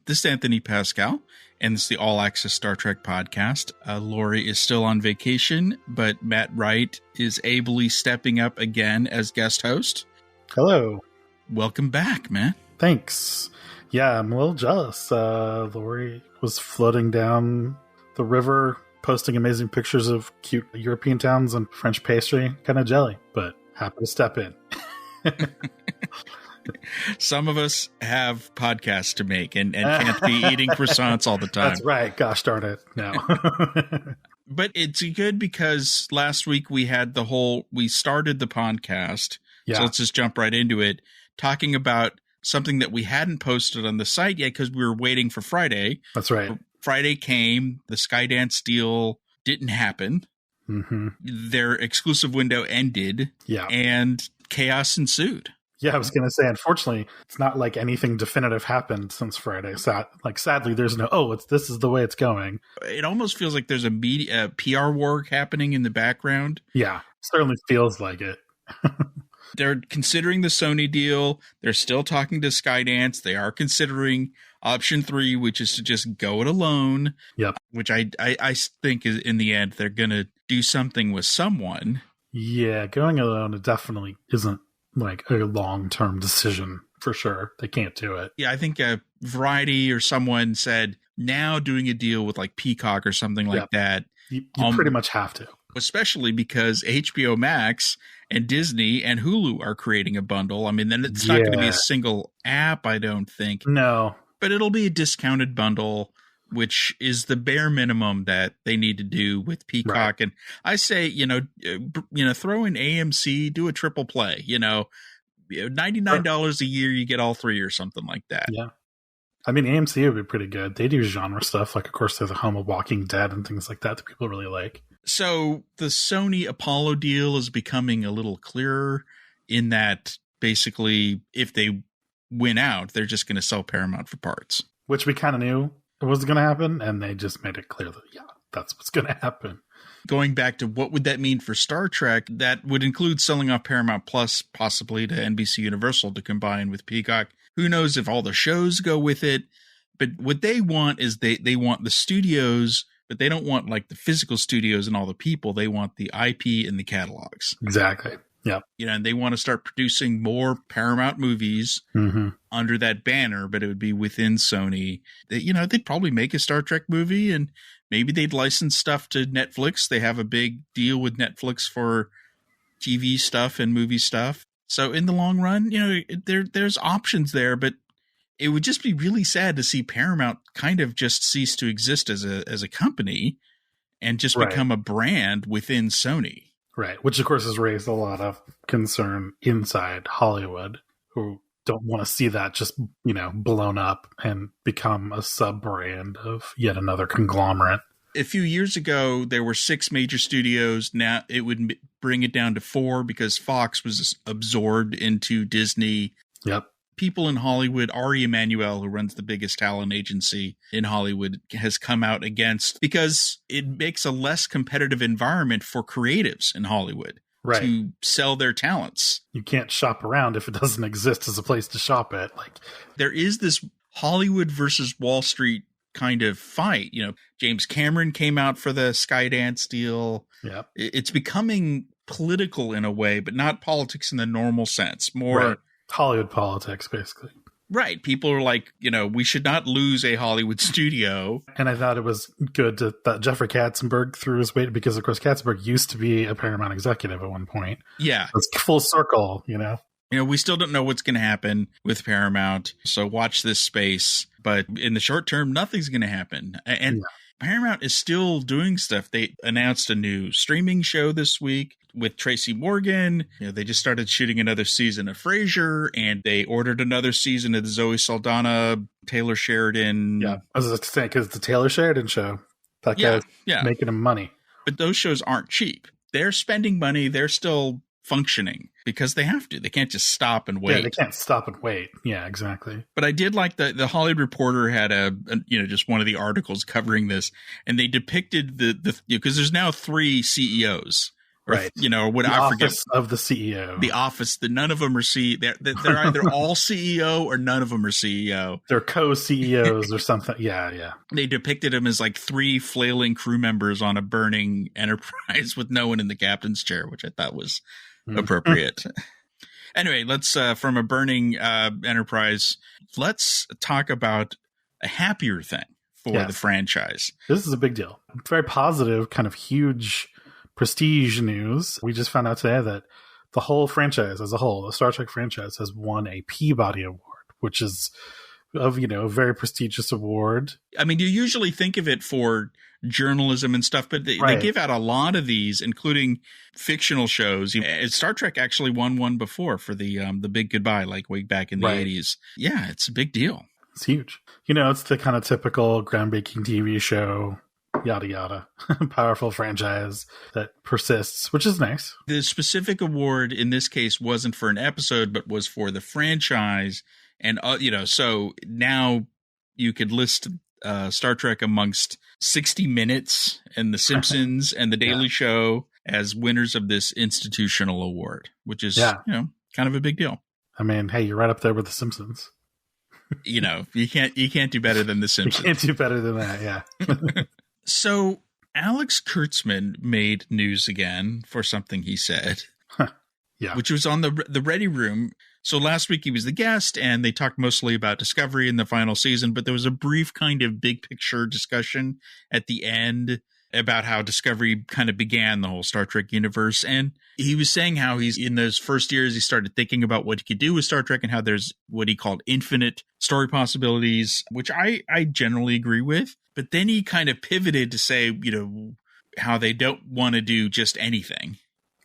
This is Anthony Pascal, and this is the All Access Star Trek podcast. Laurie is still on vacation, but Matt Wright is ably stepping up again as guest host. Hello. Welcome back, man. Thanks. Yeah, I'm a little jealous. Laurie was floating down the river, posting amazing pictures of cute European towns and French pastry. Kind of jelly, but happy to step in. Some of us have podcasts to make and can't be eating croissants all the time. That's right. Gosh darn it. No. But it's good because last week we started the podcast. Yeah. So let's just jump right into it. Talking about something that we hadn't posted on the site yet because we were waiting for Friday. That's right. Friday came. The Skydance deal didn't happen. Mm-hmm. Their exclusive window ended. Yeah. And chaos ensued. Yeah, I was going to say, unfortunately, it's not like anything definitive happened since Friday. Sadly, there's no, this is the way it's going. It almost feels like there's a PR war happening in the background. Yeah, certainly feels like it. They're considering the Sony deal. They're still talking to Skydance. They are considering option 3, which is to just go it alone. Yep. Which I think is in the end, they're going to do something with someone. Yeah, going alone, it definitely isn't like a long-term decision for sure. They can't do it. Yeah, I think Variety or someone said now doing a deal with like Peacock or something like that. You pretty much have to. Especially because HBO Max and Disney and Hulu are creating a bundle. I mean, then it's not going to be a single app, I don't think. No. But it'll be a discounted bundle, which is the bare minimum that they need to do with Peacock. Right. And I say, throw in AMC, do a triple play, $99 a year, you get all 3 or something like that. Yeah. I mean, AMC would be pretty good. They do genre stuff. Like, of course, there's a home of Walking Dead and things like that people really like. So the Sony Apollo deal is becoming a little clearer in that basically if they win out, they're just going to sell Paramount for parts. Which we kind of knew it was going to happen, and they just made it clear that, that's what's going to happen. Going back to what would that mean for Star Trek, that would include selling off Paramount Plus, possibly to NBC Universal to combine with Peacock. Who knows if all the shows go with it, but what they want is they want the studios, but they don't want like the physical studios and all the people. They want the IP and the catalogs. Exactly. Yeah. And they want to start producing more Paramount movies under that banner, but it would be within Sony. They'd probably make a Star Trek movie and maybe they'd license stuff to Netflix. They have a big deal with Netflix for TV stuff and movie stuff. So in the long run, there's options there, but it would just be really sad to see Paramount kind of just cease to exist as a company and just become a brand within Sony. Right, which of course has raised a lot of concern inside Hollywood, who don't want to see that just, blown up and become a sub-brand of yet another conglomerate. A few years ago, there were 6 major studios. Now it would bring it down to 4 because Fox was absorbed into Disney. Yep. People in Hollywood, Ari Emanuel, who runs the biggest talent agency in Hollywood, has come out against because it makes a less competitive environment for creatives in Hollywood to sell their talents. You can't shop around if it doesn't exist as a place to shop at. There is this Hollywood versus Wall Street kind of fight. James Cameron came out for the Skydance deal. Yeah, it's becoming political in a way, but not politics in the normal sense. More Hollywood politics, basically. Right. People are like, we should not lose a Hollywood studio. And I thought it was good that Jeffrey Katzenberg threw his weight because, of course, Katzenberg used to be a Paramount executive at one point. Yeah. It's full circle, we still don't know what's going to happen with Paramount. So watch this space. But in the short term, nothing's going to happen. And Paramount is still doing stuff. They announced a new streaming show this week with Tracy Morgan. They just started shooting another season of Frasier, and they ordered another season of the Zoe Saldana, Taylor Sheridan. Yeah, I was just saying, because it's the Taylor Sheridan show. That guy's making him money. But those shows aren't cheap. They're spending money. They're still functioning because they have to. They can't just stop and wait. Yeah, they can't stop and wait. Yeah, exactly. But I did like the Hollywood Reporter had just one of the articles covering this, and they depicted the because there's now 3 CEOs, or, right. What the I forget. office of the CEO. The office, that none of them are they're either all CEO or none of them are CEO. They're co-CEOs or something. Yeah. They depicted them as like 3 flailing crew members on a burning Enterprise with no one in the captain's chair, which I thought was appropriate. Anyway, let's from a burning Enterprise, let's talk about a happier thing for the franchise. This is a big deal. Very positive, kind of huge prestige news. We just found out today that the whole franchise as a whole, the Star Trek franchise, has won a Peabody Award, which is a very prestigious award. I mean, you usually think of it for journalism and stuff, but they give out a lot of these, including fictional shows. Star Trek actually won one before for the Big Goodbye, like way back in the 80s. Yeah, it's a big deal. It's huge. It's the kind of typical groundbreaking TV show, yada yada, powerful franchise that persists, which is nice. The specific award in this case wasn't for an episode, but was for the franchise. And, so now you could list Star Trek amongst 60 Minutes and The Simpsons and The Daily Show as winners of this institutional award, which is, kind of a big deal. I mean, hey, you're right up there with The Simpsons. You can't do better than The Simpsons. You can't do better than that, yeah. So Alex Kurtzman made news again for something he said, which was on the Ready Room. So last week he was the guest, and they talked mostly about Discovery in the final season, but there was a brief kind of big picture discussion at the end about how Discovery kind of began the whole Star Trek universe. And he was saying how he's in those first years, he started thinking about what he could do with Star Trek and how there's what he called infinite story possibilities, which I generally agree with. But then he kind of pivoted to say, how they don't want to do just anything.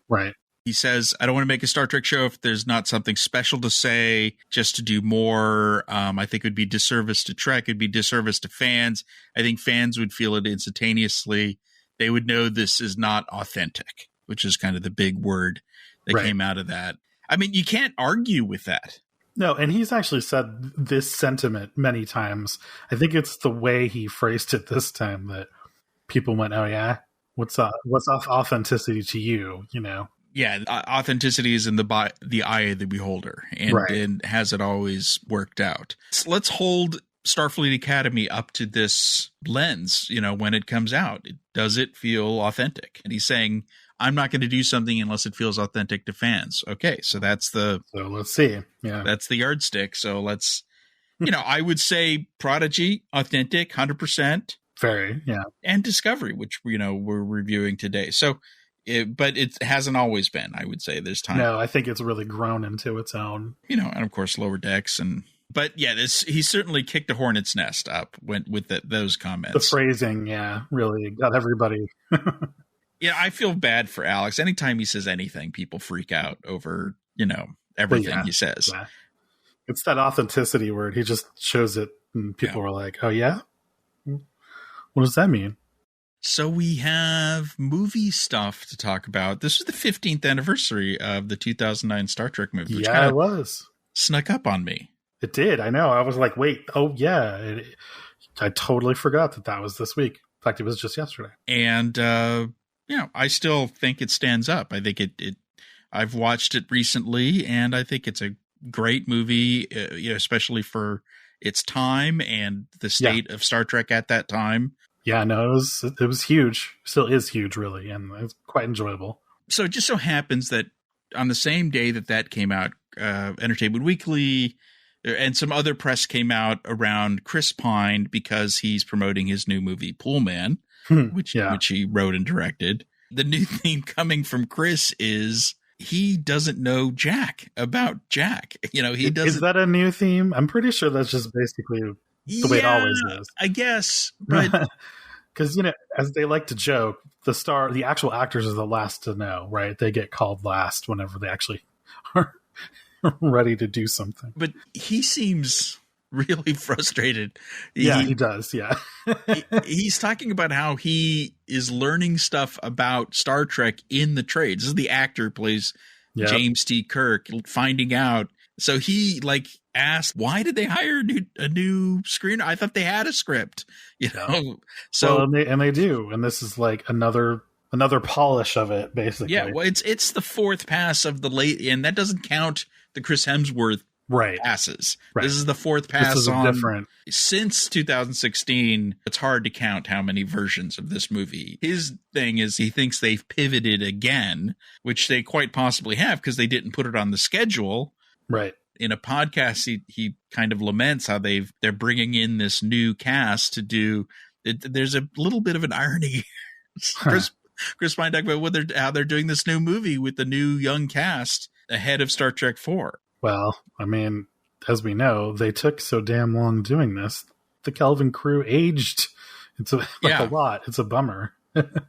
Right. He says, I don't want to make a Star Trek show if there's not something special to say, just to do more. I think it would be disservice to Trek. It'd be disservice to fans. I think fans would feel it instantaneously. They would know this is not authentic, which is kind of the big word that came out of that. I mean, you can't argue with that. No, and he's actually said this sentiment many times. I think it's the way he phrased it this time that people went, oh, yeah? What's authenticity to you, Yeah, authenticity is in the eye of the beholder, and has it always worked out. So let's hold Starfleet Academy up to this lens, when it comes out. Does it feel authentic? And he's saying, I'm not going to do something unless it feels authentic to fans. Okay, so So let's see. Yeah. That's the yardstick. So let's, I would say Prodigy, authentic, 100%. Very, yeah. And Discovery, which, we're reviewing today. So, but it hasn't always been, I would say. There's time. No, I think it's really grown into its own. And of course, Lower Decks. But yeah, he certainly kicked a hornet's nest up with those comments. The phrasing, really got everybody. Yeah, I feel bad for Alex. Anytime he says anything, people freak out over, everything he says. Yeah. It's that authenticity word. He just shows it and people were like, oh, yeah? What does that mean? So we have movie stuff to talk about. This was the 15th anniversary of the 2009 Star Trek movie. Which it was. Snuck up on me. It did. I know. I was like, wait. Oh, yeah. I totally forgot that was this week. In fact, it was just yesterday. And, I still think it stands up. I think I've watched it recently, and I think it's a great movie, especially for its time and the state of Star Trek at that time. Yeah, no, it was huge. Still is huge, really, and it's quite enjoyable. So it just so happens that on the same day that came out, Entertainment Weekly and some other press came out around Chris Pine because he's promoting his new movie Pool Man, which he wrote and directed. The new theme coming from Chris is he doesn't know Jack about Jack. He doesn't. Is that a new theme? I'm pretty sure that's just basically the way it always is. I guess, but because as they like to joke, the actual actors are the last to know, right? They get called last whenever they actually are ready to do something. But he seems really frustrated. He does. Yeah. He's talking about how he is learning stuff about Star Trek in the trade. This is the actor who plays James T. Kirk, finding out. So he asked, why did they hire a new screener? I thought they had a script, So well, and they do. And this is another another polish of it, basically. Yeah, well, it's the fourth pass of the late, and that doesn't count the Chris Hemsworth passes. Right. This is the fourth pass different. Since 2016. It's hard to count how many versions of this movie. His thing is he thinks they've pivoted again, which they quite possibly have because they didn't put it on the schedule. Right. In a podcast, he kind of laments how they're bringing in this new cast to do. There's a little bit of an irony. Chris Pine talked about how they're doing this new movie with the new young cast ahead of Star Trek 4. Well, I mean, as we know, they took so damn long doing this. The Kelvin crew aged. It's a lot. It's a bummer.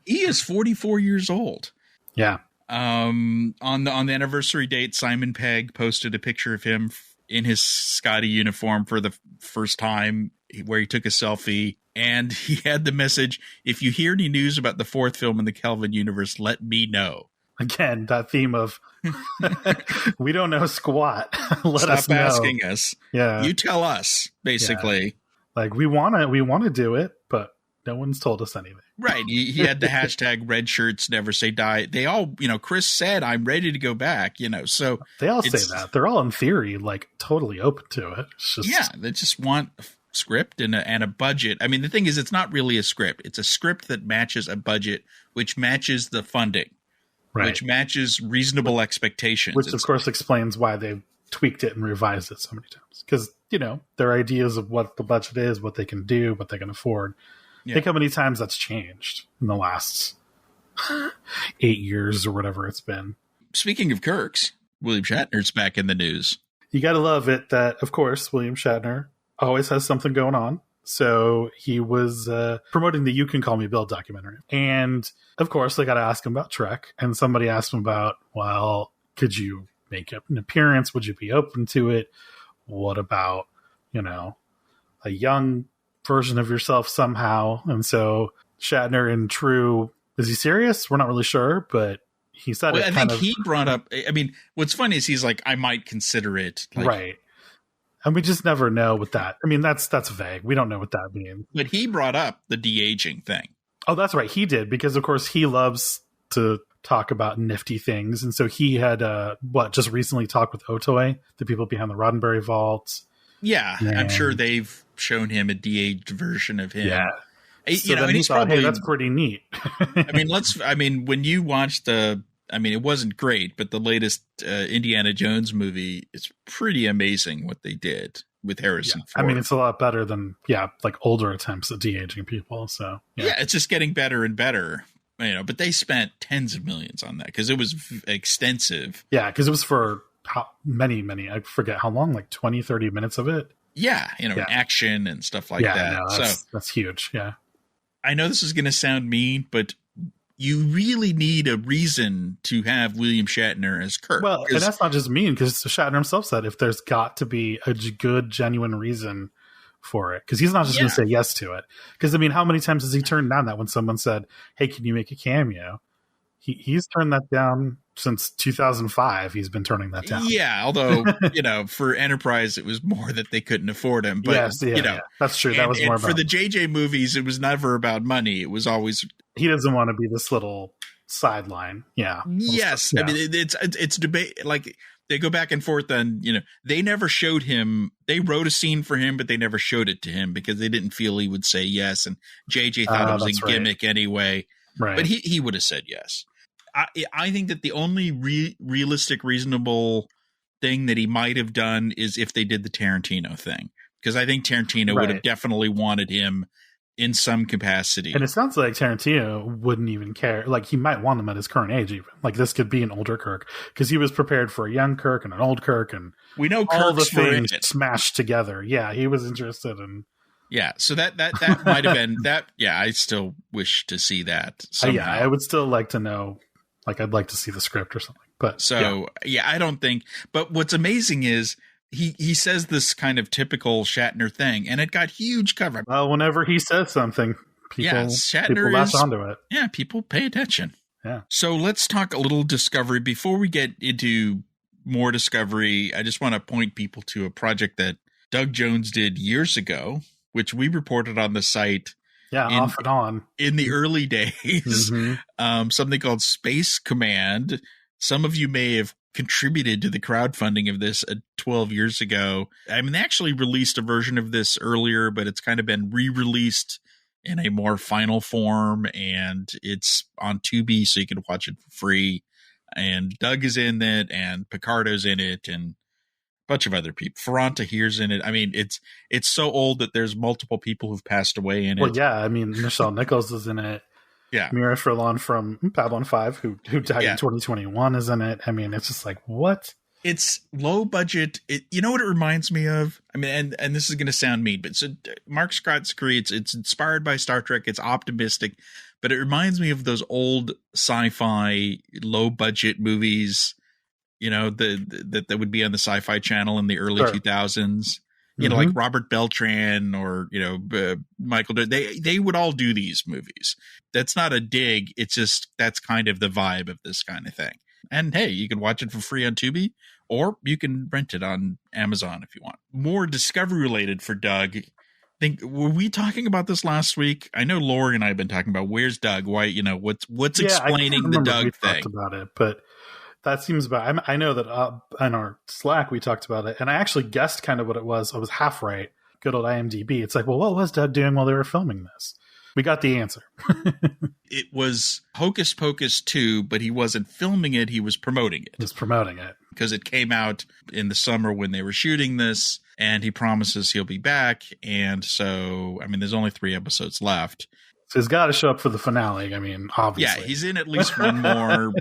He is 44 years old. Yeah. On the anniversary date, Simon Pegg posted a picture of him in his Scotty uniform for the first time, where he took a selfie. And he had the message, if you hear any news about the fourth film in the Kelvin universe, let me know. Again, that theme of, we don't know squat. Stop us know. Asking us. Yeah. You tell us, basically. Yeah. Like, we want to do it, but no one's told us anything. Right. He had the hashtag red shirts never say die. They all, Chris said, I'm ready to go back, so. They all say that. They're all in theory, like, totally open to it. It's just, they just want script and a budget. I mean, the thing is, it's not really a script. It's a script that matches a budget, which matches the funding, which matches reasonable expectations. Which, of course, explains why they've tweaked it and revised it so many times. Because, their ideas of what the budget is, what they can do, what they can afford. Yeah. Think how many times that's changed in the last 8 years or whatever it's been. Speaking of Kirks, William Shatner's back in the news. You got to love it that, of course, William Shatner always has something going on. So he was promoting the You Can Call Me Bill documentary. And, of course, they got to ask him about Trek. And somebody asked him about, well, could you make an appearance? Would you be open to it? What about, a young version of yourself somehow? And so Shatner, in true, is he serious? We're not really sure, but he said it. I think he brought up, what's funny is he's like, I might consider it. Right. And we just never know what that, that's vague. We don't know what that means. But he brought up the de-aging thing. Oh, that's right. He did, because of course he loves to talk about nifty things. And so he had, just recently talked with Otoy, the people behind the Roddenberry Vault. Yeah. And I'm sure they've shown him a de-aged version of him. Yeah. So then he thought, hey, that's pretty neat. When you watch it wasn't great, but the latest Indiana Jones movie, it's pretty amazing what they did with Harrison Ford. It's a lot better than, older attempts at de-aging people. So, yeah, it's just getting better and better. But they spent tens of millions on that because it was extensive. Yeah, because it was for many, I forget how long, like 20, 30 minutes of it. Yeah, action and stuff like that. No, that's huge, yeah. I know this is going to sound mean, but you really need a reason to have William Shatner as Kirk. Well, and that's not just mean, because Shatner himself said if there's got to be a good, genuine reason for it, because he's not just going to say yes to it. Because, how many times has he turned down that when someone said, hey, can you make a cameo? He's turned that down since 2005. He's been turning that down. Yeah, although, for Enterprise, it was more that they couldn't afford him. But, that's true. That was more about... For the JJ movies, it was never about money. It was always... He doesn't want to be this little sideline. Yeah. Yes. Yeah. It's debate. Like, they go back and forth on, they never showed him. They wrote a scene for him, but they never showed it to him because they didn't feel he would say yes. And JJ thought it was a gimmick anyway. Right. But he would have said yes. I think that the only realistic, reasonable thing that he might have done is if they did the Tarantino thing, because I think Tarantino would have definitely wanted him in some capacity. And it sounds like Tarantino wouldn't even care. Like, he might want him at his current age, even. Like, this could be an older Kirk, because he was prepared for a young Kirk and an old Kirk, and we know all the things smashed together. Yeah, he was interested in. Yeah, so that might have been that. Yeah, I still wish to see that. Yeah, I would still like to know. Like, I'd like to see the script or something. But I don't think. But what's amazing is he says this kind of typical Shatner thing, and it got huge coverage. Well, whenever he says something, Shatner people latch onto it. Yeah, people pay attention. Yeah. So let's talk a little Discovery. Before we get into more Discovery, I just want to point people to a project that Doug Jones did years ago, which we reported on the site Yeah, off and on. In the early days, Mm-hmm. Something called Space Command. Some of you may have contributed to the crowdfunding of this 12 years ago. I mean, they actually released a version of this earlier, but it's kind of been re-released in a more final form, and it's on Tubi, so you can watch it for free. And Doug is in it, and Picardo's in it, and a bunch of other people. Ferranta here's in it. I mean, it's so old that there's multiple people who've passed away in it. Well, yeah, I mean, Michelle Nichols is in it. Yeah. Mira Furlan from Babylon 5, who died in 2021, is in it. I mean, it's just like, what? It's low budget. You know what it reminds me of? I mean, and this is going to sound mean, but so Mark Scott's great. It's inspired by Star Trek. It's optimistic, but it reminds me of those old sci-fi low budget movies, you know, that would be on the Sci-Fi Channel in the early 2000s. You know, like Robert Beltran or, you know, Michael. They would all do these movies. That's not a dig. It's just that's kind of the vibe of this kind of thing. And hey, you can watch it for free on Tubi, or you can rent it on Amazon if you want. More Discovery related for Doug. Were we talking about this last week? I know Laurie and I have been talking about where's Doug? Why, you know, what's explaining the Doug thing? Talked about it, but that seems about. I know that in our Slack we talked about it, and I actually guessed kind of what it was. I was half right. Good old IMDb. It's like, well, what was Doug doing while they were filming this? We got the answer. It was Hocus Pocus 2, but he wasn't filming it. He was promoting it. Just promoting it. Because it came out in the summer when they were shooting this, and he promises he'll be back. And so, I mean, there's only 3 episodes left. So he's got to show up for the finale. I mean, obviously. Yeah, he's in at least one more,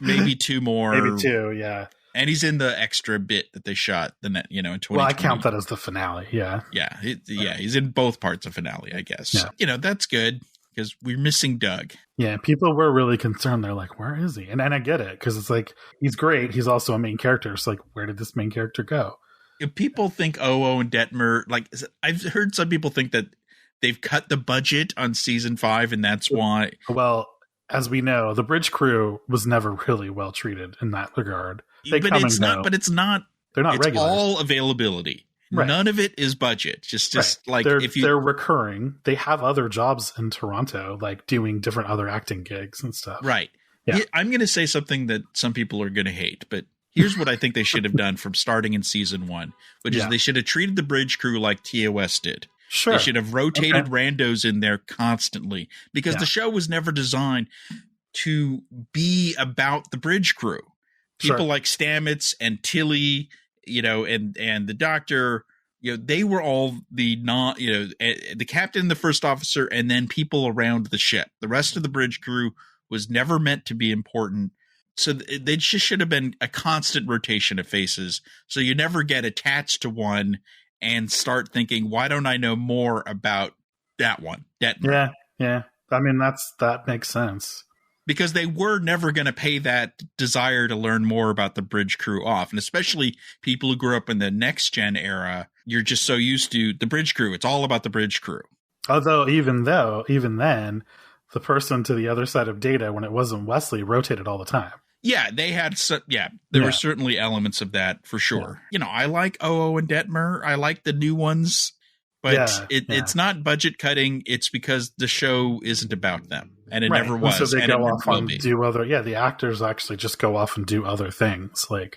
maybe 2 more. Maybe 2, yeah. And he's in the extra bit that they shot, in 2020. Well, I count that as the finale, yeah. Yeah, he's in both parts of finale, I guess. Yeah. You know, that's good, because we're missing Doug. Yeah, people were really concerned. They're like, where is he? And I get it, because it's like, he's great. He's also a main character. It's like, where did this main character go? If people think Oo and Detmer, like, I've heard some people think that they've cut the budget on season 5, and that's why. Well, as we know, the bridge crew was never really well treated in that regard. But it's not. They're not it's regulars. All availability. Right. None of it is budget. Just right. Like they're recurring. They have other jobs in Toronto, like doing different other acting gigs and stuff. Right. Yeah. I'm going to say something that some people are going to hate, but here's what I think they should have done from starting in season 1, which is they should have treated the bridge crew like TOS did. Sure. They should have rotated randos in there constantly, because the show was never designed to be about the bridge crew. People like Stamets and Tilly, you know, and the doctor, you know, they were all the captain, the first officer, and then people around the ship. The rest of the bridge crew was never meant to be important. So they just should have been a constant rotation of faces. So you never get attached to one and start thinking, why don't I know more about that one? Yeah. I mean, that makes sense. Because they were never going to pay that desire to learn more about the bridge crew off. And especially people who grew up in the next gen era, you're just so used to the bridge crew. It's all about the bridge crew. Although, even then, the person to the other side of Data, when it wasn't Wesley, rotated all the time. Yeah, they had, there were certainly elements of that for sure. Yeah. You know, I like Oo and Detmer. I like the new ones, but it's not budget cutting. It's because the show isn't about them. And it never was. So they go off and do other. Yeah, the actors actually just go off and do other things. Like,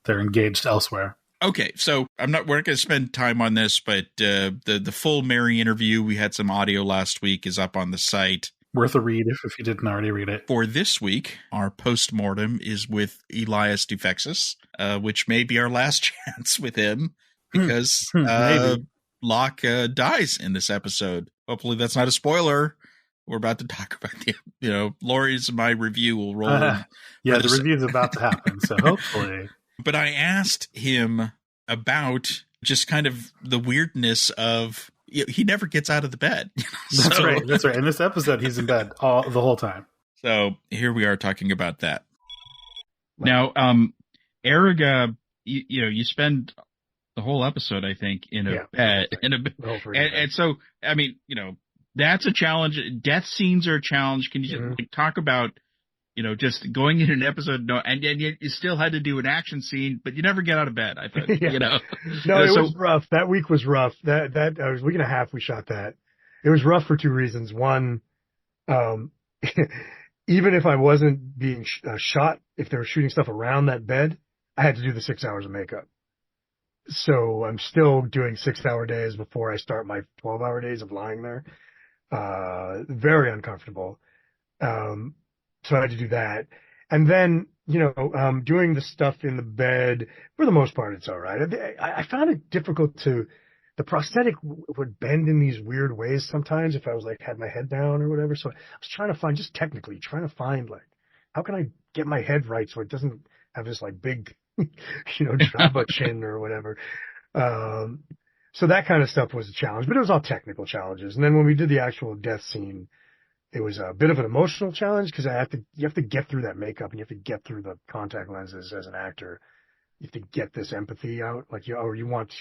they're engaged elsewhere. Okay, so we're not going to spend time on this, but the full Mary interview, we had some audio last week, is up on the site. Worth a read if you didn't already read it. For this week, our postmortem is with Elias Toufexis, which may be our last chance with him, because Locke dies in this episode. Hopefully that's not a spoiler. We're about to talk about Laurie's and my review will roll. The review's about to happen, so hopefully. But I asked him about just kind of the weirdness of, he never gets out of the bed. That's right. In this episode, he's in bed the whole time. So here we are talking about that. Now, Erigah, you spend the whole episode, I think, in a bed. And so, I mean, that's a challenge. Death scenes are a challenge. Can you just talk about, just going in an episode, and yet you still had to do an action scene, but you never get out of bed, I thought, No, it was rough. That week was rough. That was a week and a half we shot that. It was rough for two reasons. One, even if I wasn't being shot, if they were shooting stuff around that bed, I had to do the 6 hours of makeup. So I'm still doing 6-hour days before I start my 12-hour days of lying there. Very uncomfortable. So I had to do that. And then, doing the stuff in the bed, for the most part, it's all right. I found it difficult the prosthetic would bend in these weird ways sometimes if I was like, had my head down or whatever. So I was trying to find, just technically, like, how can I get my head right so it doesn't have this like big, Java chin or whatever. So that kind of stuff was a challenge, but it was all technical challenges. And then when we did the actual death scene, it was a bit of an emotional challenge because you have to get through that makeup and you have to get through the contact lenses as an actor. You have to get this empathy out, like you want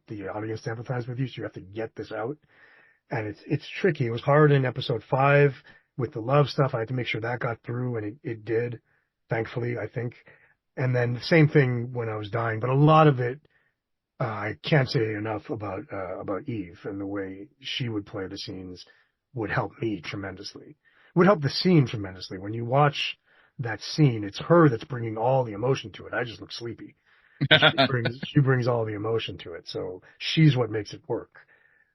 the audience to empathize with you, so you have to get this out. And it's tricky. It was hard in episode 5 with the love stuff. I had to make sure that got through, and it did, thankfully, I think. And then the same thing when I was dying, but a lot of it, I can't say enough about Eve, and the way she would play the scenes would help me tremendously. Would help the scene tremendously. When you watch that scene, it's her that's bringing all the emotion to it. I just look sleepy. She brings all the emotion to it. So she's what makes it work.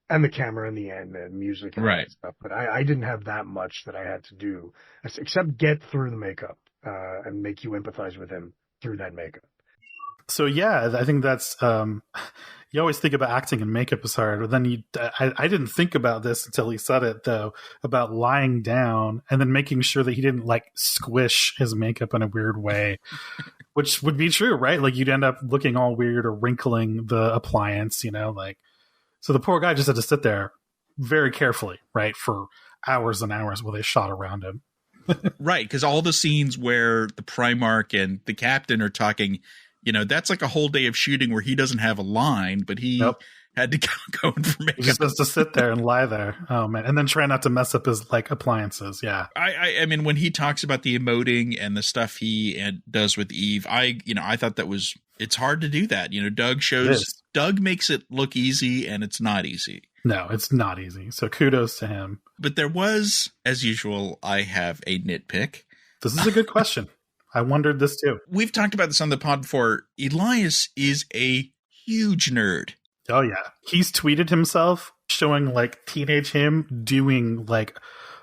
And the camera in the end and music and all that stuff. But I didn't have that much that I had to do, except get through the makeup and make you empathize with him through that makeup. So yeah, I think that's you always think about acting and makeup is hard, but then I didn't think about this until he said it though, about lying down and then making sure that he didn't like squish his makeup in a weird way, which would be true, right? Like you'd end up looking all weird or wrinkling the appliance, like. So the poor guy just had to sit there very carefully, right, for hours and hours while they shot around him. Right, because all the scenes where the Primarch and the captain are talking, that's like a whole day of shooting where he doesn't have a line, but he had to go in for makeup. He just has to sit there and lie there. Oh man, and then try not to mess up his like appliances. Yeah, I mean, when he talks about the emoting and the stuff he does with Eve, I thought it's hard to do that. Doug makes it look easy, and it's not easy. No, it's not easy. So kudos to him. But there was, as usual, I have a nitpick. This is a good question. I wondered this too. We've talked about this on the pod before. Elias is a huge nerd. Oh yeah. He's tweeted himself showing like teenage him doing like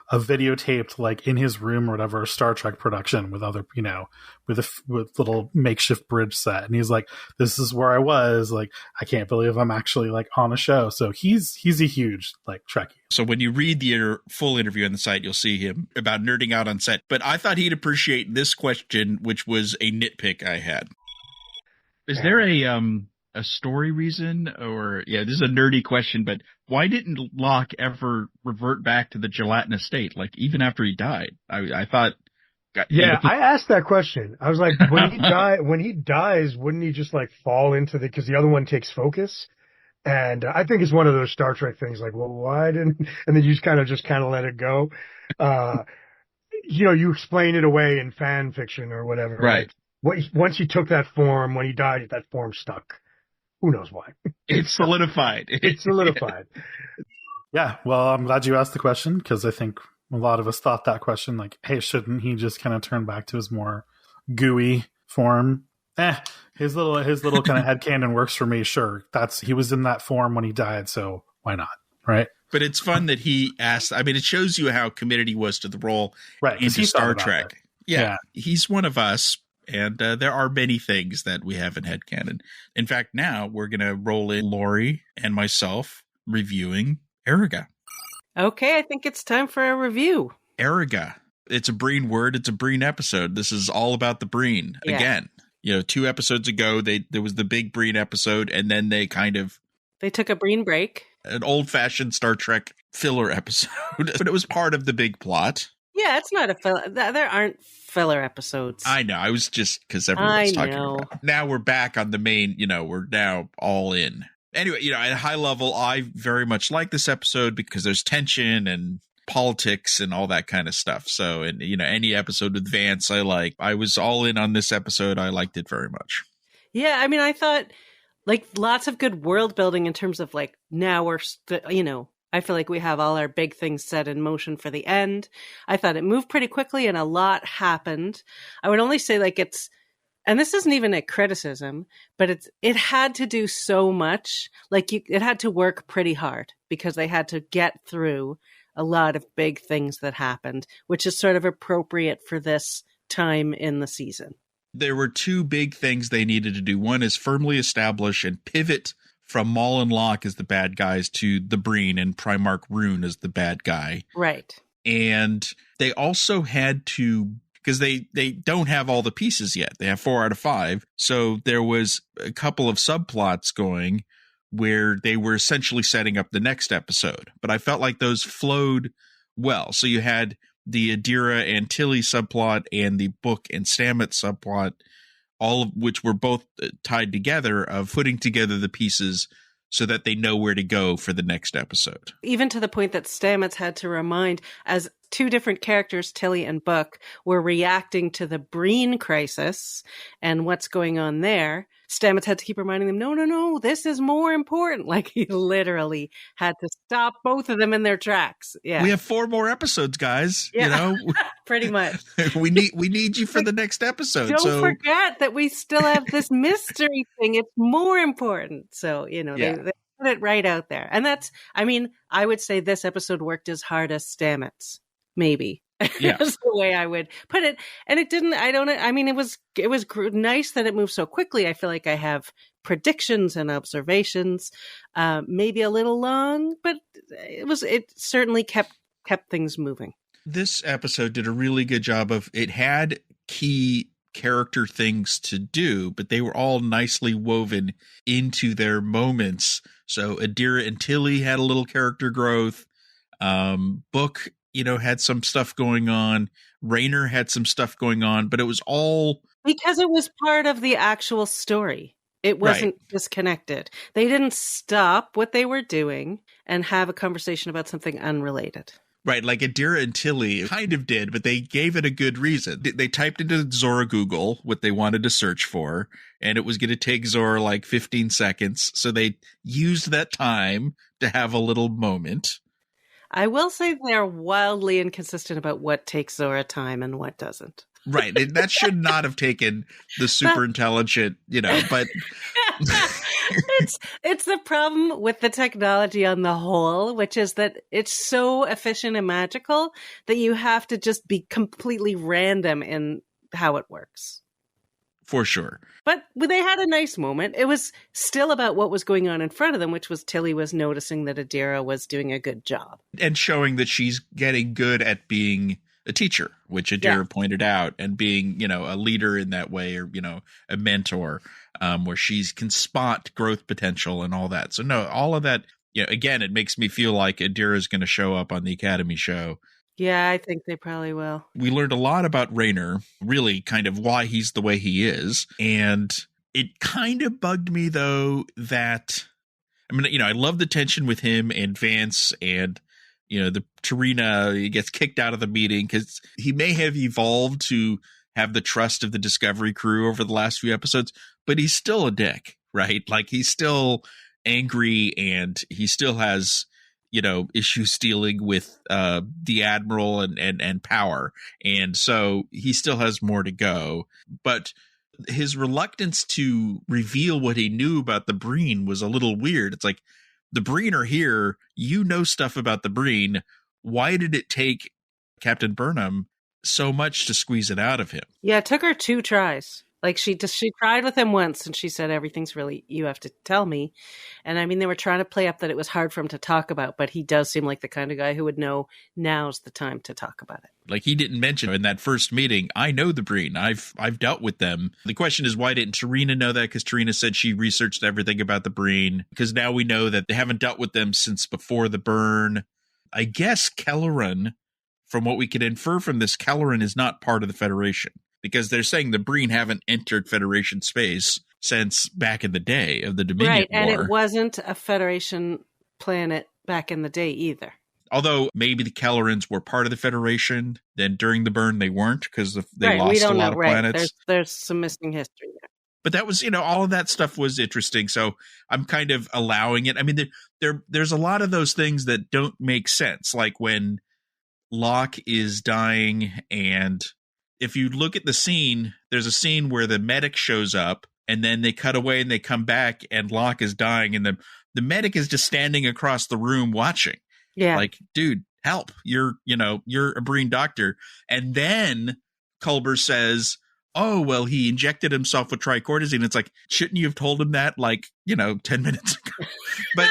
a videotaped like in his room or whatever Star Trek production with other, with little makeshift bridge set. And he's like, this is where I was. Like, I can't believe I'm actually like on a show. So he's a huge like Trekkie. So when you read the full interview on the site, you'll see him about nerding out on set. But I thought he'd appreciate this question, which was a nitpick I had. Is there a story reason, or this is a nerdy question, but why didn't Locke ever revert back to the gelatinous state, like even after he died? I thought. I asked that question. I was like, when he dies, wouldn't he just like fall into because the other one takes focus? And I think it's one of those Star Trek things, like, well, why didn't? And then you just kind of let it go. You explain it away in fan fiction or whatever. Right. Once he took that form, when he died, that form stuck. Who knows why? It's solidified. It's solidified. Yeah, well, I'm glad you asked the question because I think a lot of us thought that question, like, hey, shouldn't he just kind of turn back to his more gooey form? His little kind of headcanon works for me. Sure, he was in that form when he died, so why not, right? But it's fun that he asked. I mean, it shows you how committed he was to the role, right? Into Star Trek. Yeah, he's one of us. And there are many things that we have in headcanon. In fact, now we're going to roll in Laurie and myself reviewing Erigah. Okay, I think it's time for a review. Erigah. It's a Breen word. It's a Breen episode. This is all about the Breen. Yeah. Again, 2 episodes ago, there was the big Breen episode, and then they took a Breen break. An old-fashioned Star Trek filler episode. But it was part of the big plot. Yeah, it's not a filler. There aren't filler episodes. I know. I was just because everyone's talking about it. Now we're back on the main, we're now all in. Anyway, at a high level, I very much like this episode because there's tension and politics and all that kind of stuff. So, and any episode with Vance, I like. I was all in on this episode. I liked it very much. Yeah, I mean, I thought like lots of good world building in terms of like now we're, I feel like we have all our big things set in motion for the end. I thought it moved pretty quickly and a lot happened. I would only say like and this isn't even a criticism, but it had to do so much. Like it had to work pretty hard because they had to get through a lot of big things that happened, which is sort of appropriate for this time in the season. There were two big things they needed to do. One is firmly establish and pivot from Maul and Locke as the bad guys to the Breen and Primarch Rune as the bad guy. Right. And they also had to, because they don't have all the pieces yet. They have 4 out of 5. So there was a couple of subplots going where they were essentially setting up the next episode. But I felt like those flowed well. So you had the Adira and Tilly subplot and the Book and Stamets subplot, all of which were both tied together, of putting together the pieces so that they know where to go for the next episode. Even to the point that Stamets had to remind, as two different characters, Tilly and Book, were reacting to the Breen crisis and what's going on there, Stamets had to keep reminding them, no, this is more important. Like he literally had to stop both of them in their tracks. Yeah. We have 4 more episodes, guys. Yeah. You know, pretty much. we need you for the next episode. Don't forget that we still have this mystery thing. It's more important. So, they put it right out there. And I would say this episode worked as hard as Stamets. Maybe. Yeah. That's the way I would put it. And it didn't, it was nice that it moved so quickly. I feel like I have predictions and observations, maybe a little long, but it certainly kept things moving. This episode did a really good job of, it had key character things to do, but they were all nicely woven into their moments. So Adira and Tilly had a little character growth. Book, had some stuff going on. Raynor had some stuff going on, but it was all because it was part of the actual story. It wasn't disconnected. They didn't stop what they were doing and have a conversation about something unrelated. Right, like Adira and Tilly kind of did, but they gave it a good reason. They typed into Zora Google what they wanted to search for, and it was going to take Zora like 15 seconds. So they used that time to have a little moment. I will say they're wildly inconsistent about what takes Zora time and what doesn't. Right. That should not have taken the super intelligent, but it's the problem with the technology on the whole, which is that it's so efficient and magical that you have to just be completely random in how it works. For sure. But they had a nice moment. It was still about what was going on in front of them, which was Tilly was noticing that Adira was doing a good job. And showing that she's getting good at being a teacher, which Adira pointed out, and being, a leader in that way, or, a mentor, where she's can spot growth potential and all that. So no, all of that, again, it makes me feel like Adira is going to show up on the Academy show. Yeah, I think they probably will. We learned a lot about Raynor, really kind of why he's the way he is. And it kind of bugged me, though, that, I love the tension with him and Vance and, the Tarina. He gets kicked out of the meeting because he may have evolved to have the trust of the Discovery crew over the last few episodes, but he's still a dick, right? Like he's still angry and he still has issues dealing with the Admiral and power. And so he still has more to go. But his reluctance to reveal what he knew about the Breen was a little weird. It's like, the Breen are here. Stuff about the Breen. Why did it take Captain Burnham so much to squeeze it out of him? Yeah, it took her 2 tries. Like she tried with him once and she said, everything's really, you have to tell me. And they were trying to play up that it was hard for him to talk about, but he does seem like the kind of guy who would know now's the time to talk about it. Like he didn't mention in that first meeting, I know the Breen. I've dealt with them. The question is, why didn't Tarina know that? Because Tarina said she researched everything about the Breen. Because now we know that they haven't dealt with them since before the burn. I guess Kelleran, from what we could infer from this, Kelleran is not part of the Federation. Because they're saying the Breen haven't entered Federation space since back in the day of the Dominion War. Right, and it wasn't a Federation planet back in the day either. Although maybe the Kellerans were part of the Federation, then during the burn they weren't because they lost a lot of planets. There's some missing history there. But that was, all of that stuff was interesting. So I'm kind of allowing it. I mean, there's a lot of those things that don't make sense. Like when Locke is dying, and if you look at the scene, there's a scene where the medic shows up and then they cut away and they come back and Locke is dying and the medic is just standing across the room watching. Yeah. Like, dude, help. You're a Breen doctor. And then Culber says, oh, well, he injected himself with tricortisine. It's like, shouldn't you have told him that 10 minutes ago? But,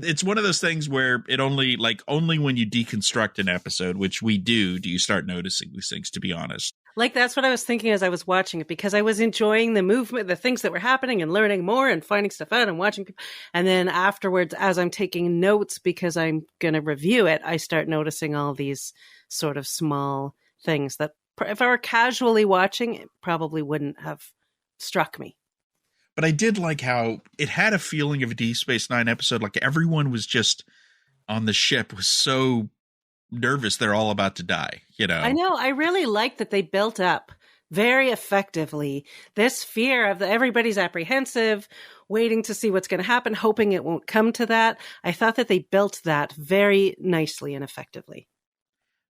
it's one of those things where it only when you deconstruct an episode, which we do you start noticing these things, to be honest. Like, that's what I was thinking as I was watching it, because I was enjoying the movement, the things that were happening and learning more and finding stuff out and watching people. And then afterwards, as I'm taking notes because I'm going to review it, I start noticing all these sort of small things that if I were casually watching, it probably wouldn't have struck me. But I did like how it had a feeling of a Deep Space Nine episode. Like everyone was just on the ship was so nervous they're all about to die, I know. I really liked that they built up very effectively this fear of everybody's apprehensive, waiting to see what's going to happen, hoping it won't come to that. I thought that they built that very nicely and effectively.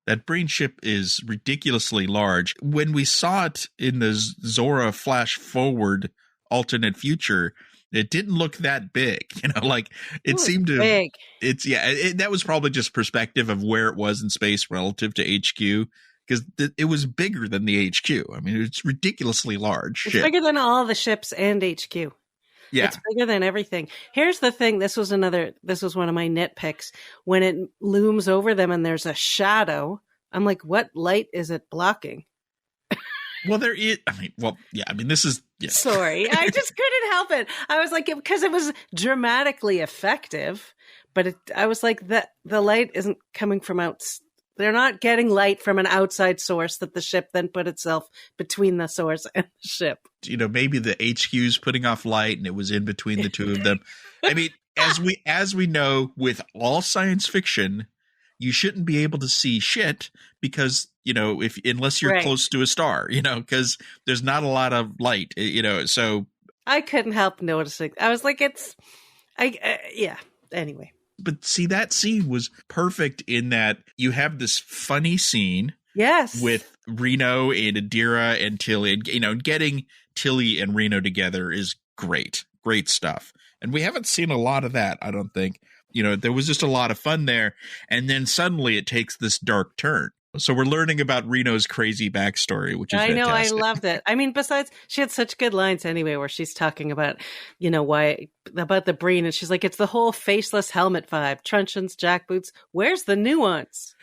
That Breen ship is ridiculously large. When we saw it in the Zora flash forward alternate future, it didn't look that big, it seemed to big. That was probably just perspective of where it was in space relative to HQ, because it was bigger than the HQ. I mean, it's ridiculously large. It's bigger than all the ships and HQ. Yeah. It's bigger than everything. Here's the thing. This was one of my nitpicks. When it looms over them and there's a shadow, I'm like, what light is it blocking? Well, there is. This is. Yeah. Sorry, I just couldn't help it. I was like, because it was dramatically effective, but I was like, the light isn't coming from out. They're not getting light from an outside source that the ship then put itself between the source and the ship. Maybe the HQ's putting off light, and it was in between the two of them. I mean, as we know, with all science fiction, you shouldn't be able to see shit because, unless you're close to a star, because there's not a lot of light, so. I couldn't help noticing. I was like, anyway. But see, that scene was perfect in that you have this funny scene. Yes. With Reno and Adira and Tilly, and, getting Tilly and Reno together is great. Great stuff. And we haven't seen a lot of that, I don't think. There was just a lot of fun there. And then suddenly it takes this dark turn. So we're learning about Reno's crazy backstory, which is fantastic. I loved it. I mean, besides, she had such good lines anyway, where she's talking about, why, about the Breen. And she's like, it's the whole faceless helmet vibe. Truncheons, jackboots. Where's the nuance?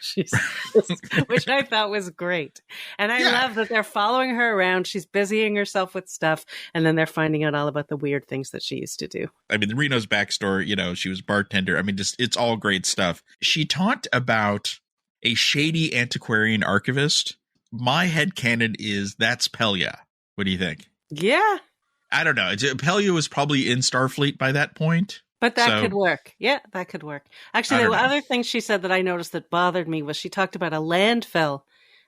Which I thought was great. And I love that they're following her around. She's busying herself with stuff. And then they're finding out all about the weird things that she used to do. I mean, Reno's backstory, she was bartender. I mean, just it's all great stuff. She talked about a shady antiquarian archivist. My headcanon is that's Pelia. What do you think? Yeah. I don't know. Pelia was probably in Starfleet by that point. But that could work. Yeah, that could work. Actually, the other thing she said that I noticed that bothered me was she talked about a landfill.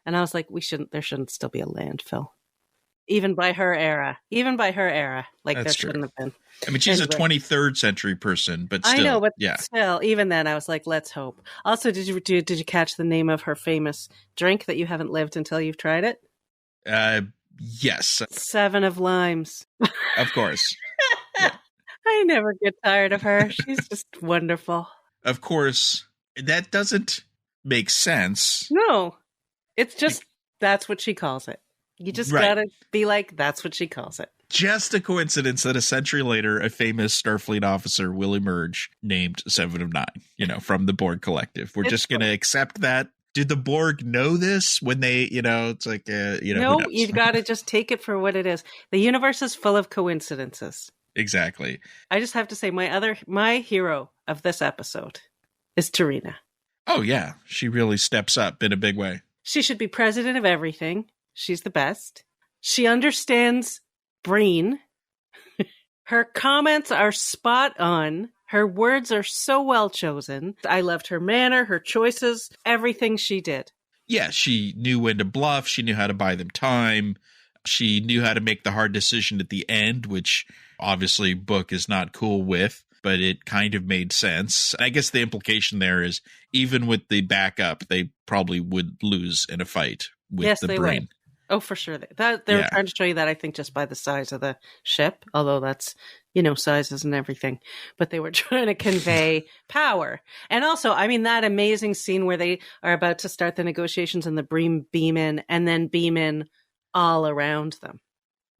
And I was like, there shouldn't still be a landfill. Even by her era. Like, that's there true. Shouldn't have been. I mean, she's a 23rd century person, but still. I know, but still, even then, I was like, let's hope. Also, did you catch the name of her famous drink that you haven't lived until you've tried it? Yes. 7 of Limes. Of course. I never get tired of her. She's just wonderful. Of course, that doesn't make sense. No, it's just, that's what she calls it. You just gotta be like, that's what she calls it. Just a coincidence that a century later, a famous Starfleet officer will emerge named 7 of 9, from the Borg Collective. We're just going to accept that. Did the Borg know this when they, it's like, no, you got to just take it for what it is. The universe is full of coincidences. Exactly. I just have to say my hero of this episode is Tarina. Oh, yeah. She really steps up in a big way. She should be president of everything. She's the best. She understands Breen. Her comments are spot on. Her words are so well chosen. I loved her manner, her choices, everything she did. Yeah, she knew when to bluff. She knew how to buy them time. She knew how to make the hard decision at the end, which obviously Book is not cool with, but it kind of made sense. I guess the implication there is even with the backup, they probably would lose in a fight with the Breen. Would. Oh, for sure. They were trying to show you that, I think, just by the size of the ship, although that's, sizes and everything. But they were trying to convey power. And also, I mean, that amazing scene where they are about to start the negotiations and the Breen beam in and then beam in all around them.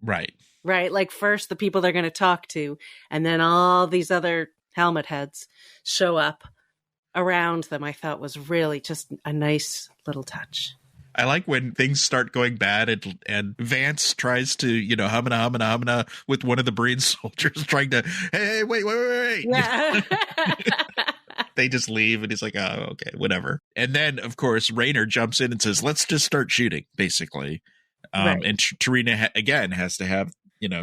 Right. Right. Like first the people they're going to talk to, and then all these other helmet heads show up around them. I thought was really just a nice little touch. I like when things start going bad and Vance tries to, humana with one of the Breen soldiers trying to, hey, wait. Yeah. They just leave and he's like, oh, okay, whatever. And then, of course, Rayner jumps in and says, let's just start shooting, basically. Right. And Tarina, again, has to have,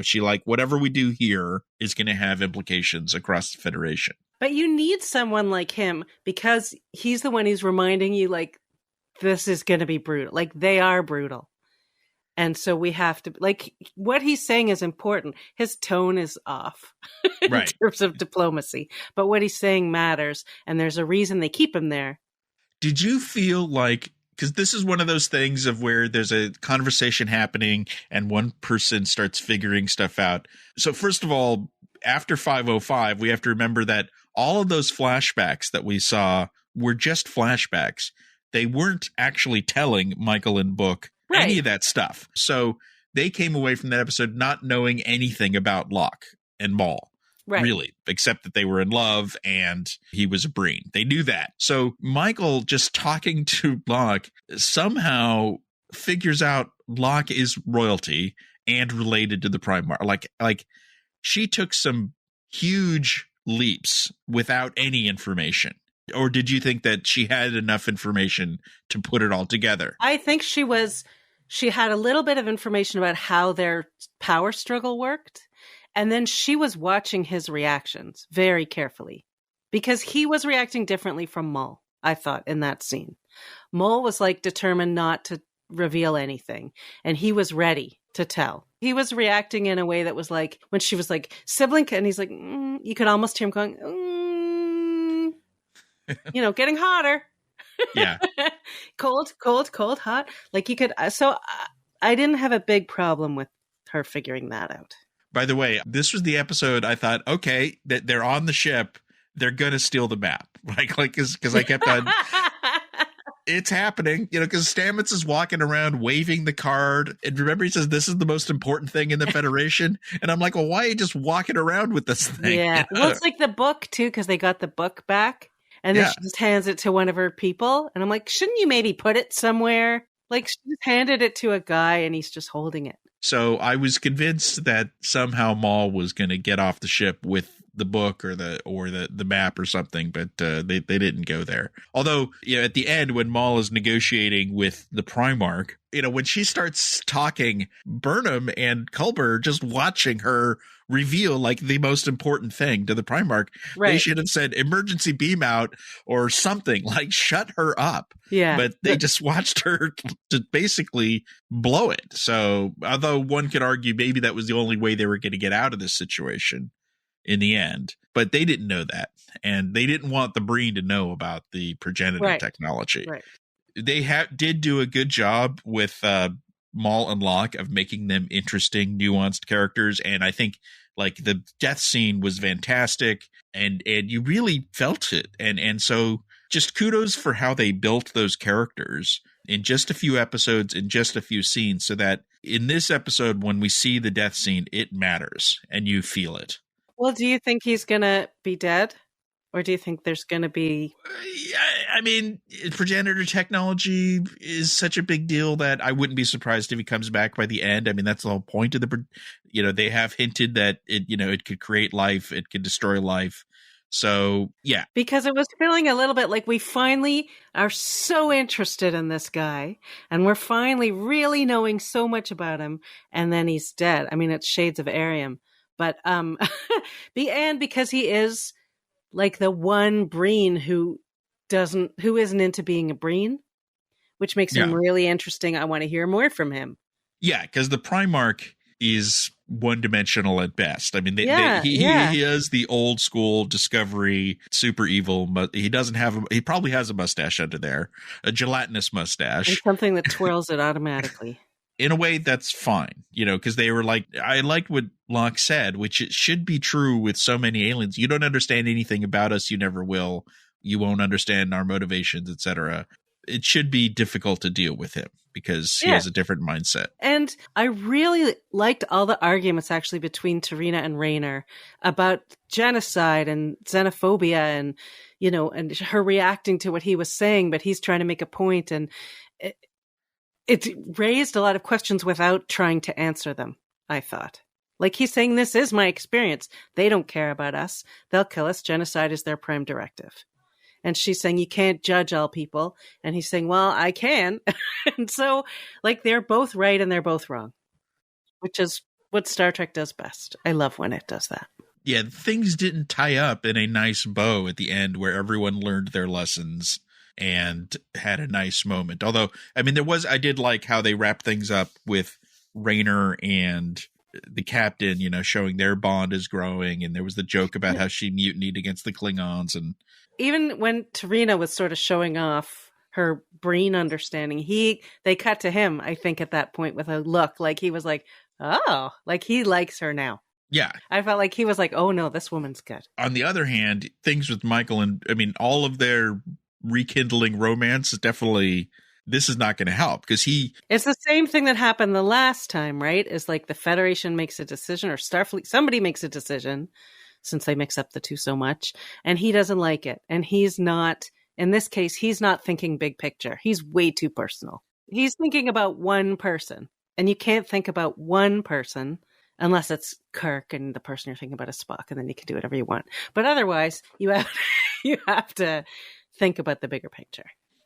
she whatever we do here is going to have implications across the Federation. But you need someone like him because he's the one who's reminding you, this is going to be brutal. They are brutal. And so we have to, what he's saying is important. His tone is off in terms of diplomacy. But what he's saying matters. And there's a reason they keep him there. Did you feel because this is one of those things of where there's a conversation happening and one person starts figuring stuff out. So first of all, after 5:05, we have to remember that all of those flashbacks that we saw were just flashbacks. They weren't actually telling Michael and Book any of that stuff. So they came away from that episode not knowing anything about Locke and Maul, really, except that they were in love and he was a Breen. They knew that. So Michael just talking to Locke somehow figures out Locke is royalty and related to the Primarch. Like she took some huge leaps without any information. Or did you think that she had enough information to put it all together? I think she had a little bit of information about how their power struggle worked. And then she was watching his reactions very carefully because he was reacting differently from Maul, I thought, in that scene. Maul was determined not to reveal anything. And he was ready to tell. He was reacting in a way that was when she was sibling, and he's you could almost hear him going, getting hotter. Yeah. Cold, hot. You could. So I didn't have a big problem with her figuring that out. By the way, this was the episode I thought, okay, that they're on the ship. They're going to steal the map. Because I kept on, it's happening, because Stamets is walking around waving the card. And remember, he says, this is the most important thing in the Federation. And I'm like, well, why are you just walking around with this thing? Yeah. Well, it's the book, too, because they got the book back. And then she just hands it to one of her people. And I'm like, shouldn't you maybe put it somewhere? She just handed it to a guy and he's just holding it. So I was convinced that somehow Maul was going to get off the ship with the book or the map or something, but they didn't go there. Although, at the end when Maul is negotiating with the Primarch, when she starts talking, Burnham and Culber just watching her reveal the most important thing to the Primarch. Right. They should have said emergency beam out or something, shut her up. Yeah. But they just watched her to basically blow it. So although one could argue maybe that was the only way they were going to get out of this situation in the end, but they didn't know that. And they didn't want the Breen to know about the progenitor technology. Right. They did do a good job with Maul and Locke of making them interesting, nuanced characters. And I think the death scene was fantastic and you really felt it. And so just kudos for how they built those characters in just a few episodes, in just a few scenes, so that in this episode, when we see the death scene, it matters and you feel it. Well, do you think he's going to be dead? Or do you think there's going to be... I mean, progenitor technology is such a big deal that I wouldn't be surprised if he comes back by the end. I mean, that's the whole point of they have hinted that it could create life, it could destroy life. So, yeah. Because it was feeling a little bit like we finally are so interested in this guy and we're finally really knowing so much about him and then he's dead. I mean, it's shades of Arium. But, and because he is the one Breen who isn't into being a Breen, which makes him really interesting. I want to hear more from him. Yeah, because the Primarch is one-dimensional at best. I mean, he is the old school Discovery super evil. He doesn't have he probably has a mustache under there, a gelatinous mustache, and something that twirls it automatically. In a way, that's fine, because they were like, I liked what Locke said, which it should be true with so many aliens. You don't understand anything about us. You never will. You won't understand our motivations, etc. It should be difficult to deal with him because he has a different mindset. And I really liked all the arguments actually between Tarina and Rayner about genocide and xenophobia and, and her reacting to what he was saying, but he's trying to make a point. And it raised a lot of questions without trying to answer them, I thought. Like he's saying, this is my experience. They don't care about us. They'll kill us. Genocide is their prime directive. And she's saying, you can't judge all people. And he's saying, well, I can. And so, they're both right and they're both wrong, which is what Star Trek does best. I love when it does that. Yeah, things didn't tie up in a nice bow at the end where everyone learned their lessons and had a nice moment. Although, I mean, I did like how they wrapped things up with Rayner and the captain, showing their bond is growing. And there was the joke about how she mutinied against the Klingons. And even when Tarina was sort of showing off her Breen understanding, they cut to him, I think, at that point with a look like he was like, oh, like he likes her now. Yeah. I felt like he was like, oh no, this woman's good. On the other hand, things with Michael and, I mean, all of their rekindling romance is definitely, this is not going to help because it's the same thing that happened the last time, right? Is like the Federation makes a decision or Starfleet, somebody makes a decision, since they mix up the two so much, and he doesn't like it. And he's not, in this case, he's not thinking big picture. He's way too personal. He's thinking about one person, and you can't think about one person unless it's Kirk and the person you're thinking about is Spock, and then you can do whatever you want. But otherwise, you have to think about the bigger picture.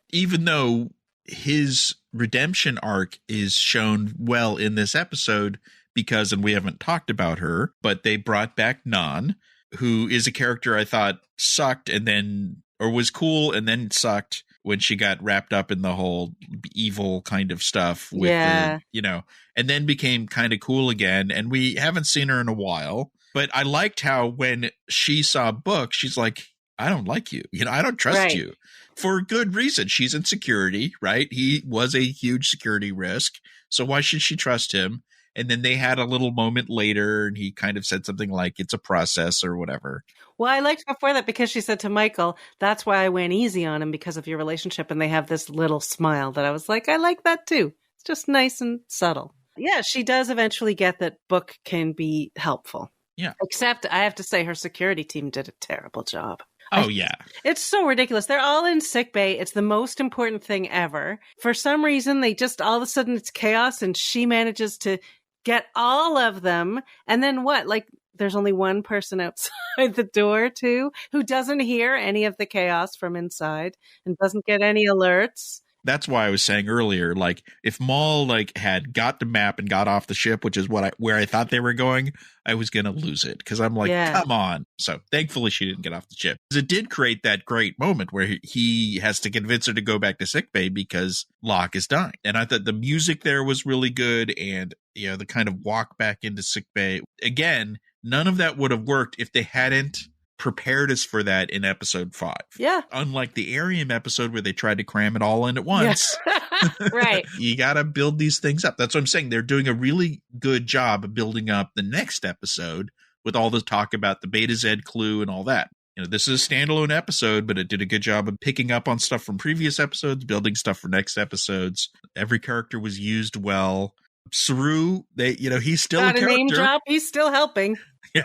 Even though his redemption arc is shown well in this episode, because, and we haven't talked about her, but they brought back Nan, who is a character I thought sucked and then, or was cool and then sucked when she got wrapped up in the whole evil kind of stuff with and then became kind of cool again. And we haven't seen her in a while, but I liked how when she saw Book, she's like, I don't like you. I don't trust you for good reason. She's in security, right? He was a huge security risk. So why should she trust him? And then they had a little moment later and he kind of said something like it's a process or whatever. Well, I liked before that because she said to Michael, that's why I went easy on him because of your relationship. And they have this little smile that I was like, I like that too. It's just nice and subtle. Yeah, she does eventually get that Book can be helpful. Yeah. Except I have to say her security team did a terrible job. Yeah. It's so ridiculous. They're all in sickbay. It's the most important thing ever. For some reason, they just all of a sudden it's chaos and she manages to get all of them. And then what? Like there's only one person outside the door too, who doesn't hear any of the chaos from inside and doesn't get any alerts. That's why I was saying earlier, like if Maul had got the map and got off the ship, which is where I thought they were going, I was going to lose it because I'm like, come on. So thankfully she didn't get off the ship. It did create that great moment where he has to convince her to go back to sickbay because Locke is dying. And I thought the music there was really good. And, the kind of walk back into sickbay. Again, none of that would have worked if they hadn't prepared us for that in episode 5. Yeah. Unlike the Arium episode where they tried to cram it all in at once. Yeah. Right. You got to build these things up. That's what I'm saying. They're doing a really good job of building up the next episode with all the talk about the Beta Z clue and all that. This is a standalone episode, but it did a good job of picking up on stuff from previous episodes, building stuff for next episodes. Every character was used well. Saru, he's still got a character. Name drop. He's still helping. Yeah.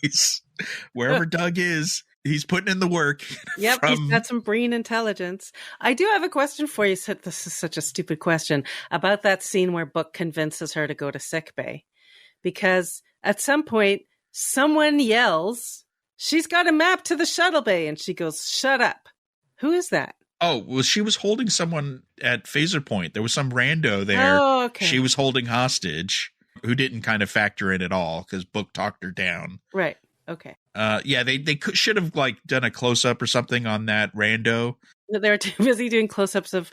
He's wherever Doug is, he's putting in the work. Yep, he's got some Breen intelligence. I do have a question for you. This is such a stupid question about that scene where Book convinces her to go to sickbay, because at some point someone yells, "She's got a map to the shuttle bay," and she goes, "Shut up." Who is that? Oh, well, she was holding someone at Phaser Point. There was some rando there. Oh, okay. She was holding hostage, who didn't kind of factor in at all because Book talked her down. Right. Okay. They should have done a close up or something on that rando. They were too busy doing close ups of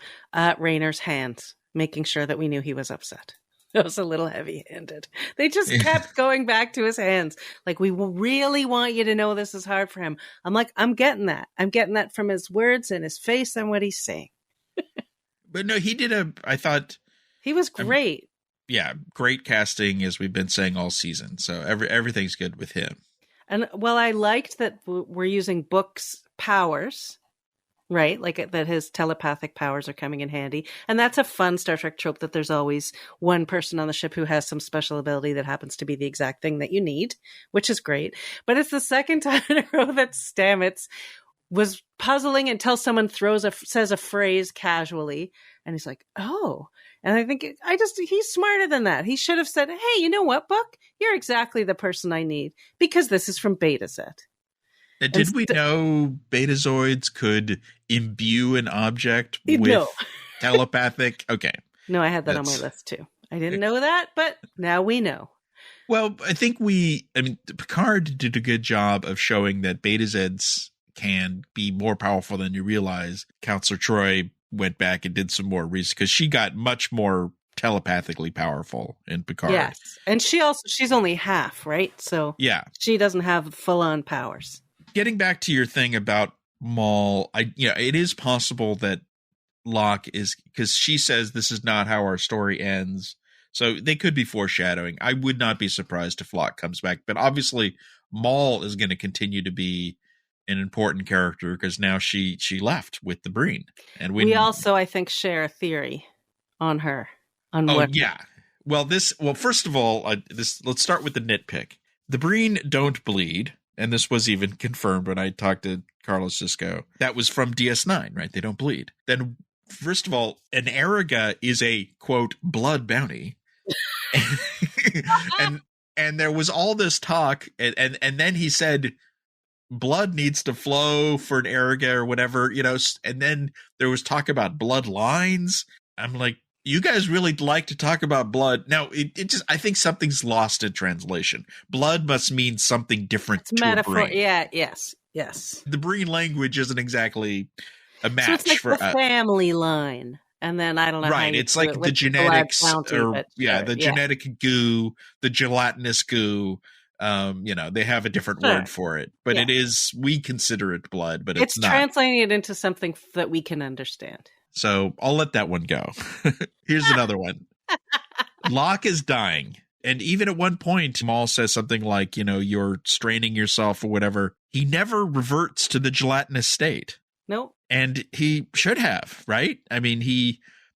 Rayner's hands, making sure that we knew he was upset. That was a little heavy-handed. They just kept going back to his hands. Like, we really want you to know this is hard for him. I'm like, I'm getting that. I'm getting that from his words and his face and what he's saying. But no, he did I thought. He was great. Great casting, as we've been saying all season. So everything's good with him. And, well, I liked that we're using Book's powers, right? Like that his telepathic powers are coming in handy. And that's a fun Star Trek trope, that there's always one person on the ship who has some special ability that happens to be the exact thing that you need, which is great. But it's the second time in a row that Stamets was puzzling until someone says a phrase casually. And he's like, oh. And I think he's smarter than that. He should have said, hey, you know what, Book? You're exactly the person I need, because this is from Betazed. Did we know Betazoids could imbue an object with telepathic? Okay. No, I had that on my list too. I didn't know that, but now we know. Well, I think Picard did a good job of showing that Betazeds can be more powerful than you realize. Counselor Troy went back and did some more research, because she got much more telepathically powerful in Picard. Yes. And she's only half, right? So yeah, she doesn't have full-on powers. Getting back to your thing about Maul, it is possible that Locke is, because she says this is not how our story ends. So they could be foreshadowing. I would not be surprised if Locke comes back, but obviously Maul is going to continue to be an important character, because now she left with the Breen. And we also, I think, share a theory on her. Well, first of all, let's start with the nitpick. The Breen don't bleed. And this was even confirmed when I talked to Carlos Sisko. That was from DS9, right? They don't bleed. Then, first of all, an Erigah is a, quote, blood bounty. and there was all this talk, and then he said blood needs to flow for an Erigah or whatever, and then there was talk about bloodlines. I'm like, you guys really like to talk about blood. Now, I think something's lost in translation. Blood must mean something different it's to metaphor. a Breen. Yeah, yes. The Breen language isn't exactly a match so it's like for the family line. And then I don't know. Right, it's like the genetics, genetic goo, the gelatinous goo. They have a different word for it, but it is, we consider it blood, but it's not. Translating it into something that we can understand. So I'll let that one go. Here's another one. Locke is dying. And even at one point, Maul says something like, you're straining yourself or whatever. He never reverts to the gelatinous state. Nope. And he should have, right? I mean,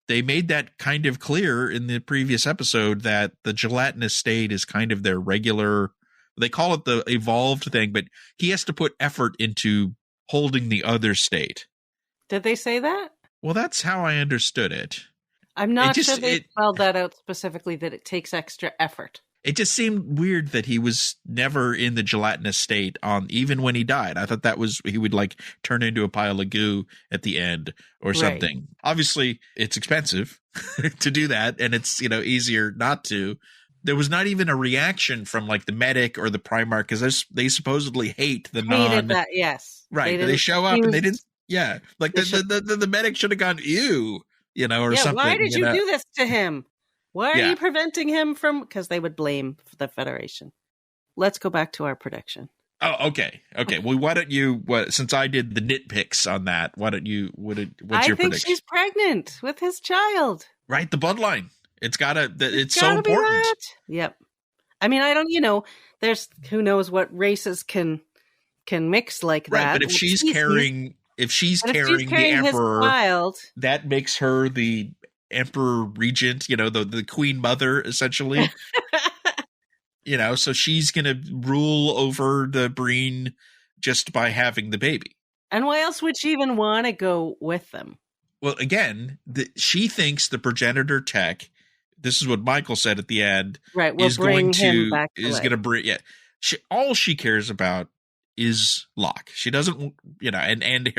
they made that kind of clear in the previous episode, that the gelatinous state is kind of their regular, they call it the evolved thing, but he has to put effort into holding the other state. Did they say that? Well, that's how I understood it. I'm not sure they spelled that out specifically, that it takes extra effort. It just seemed weird that he was never in the gelatinous state even when he died. I thought he would like turn into a pile of goo at the end or something. Right. Obviously, it's expensive to do that, and it's, easier not to. There was not even a reaction from like the medic or the Primarch, because they supposedly hate the hated that, yes. Right. They show up and they didn't. Yeah, like the medic should have gone, ew, or something. Why did you do this to him? Why are you preventing him from? Because they would blame the Federation. Let's go back to our prediction. Oh, okay. Well, why don't you? Since I did the nitpicks on that, why don't you? What's your prediction? I think she's pregnant with his child. Right, the bloodline. It's so important. Yep. I mean, I don't. There's who knows what races can mix like that. Right, but if she's carrying. If she's carrying the Emperor, child, that makes her the Emperor Regent, the Queen Mother, essentially. So she's going to rule over the Breen just by having the baby. And why else would she even want to go with them? Well, again, she thinks the progenitor tech, this is what Michael said at the end, right, is going to bring, all she cares about is Locke. She doesn't, and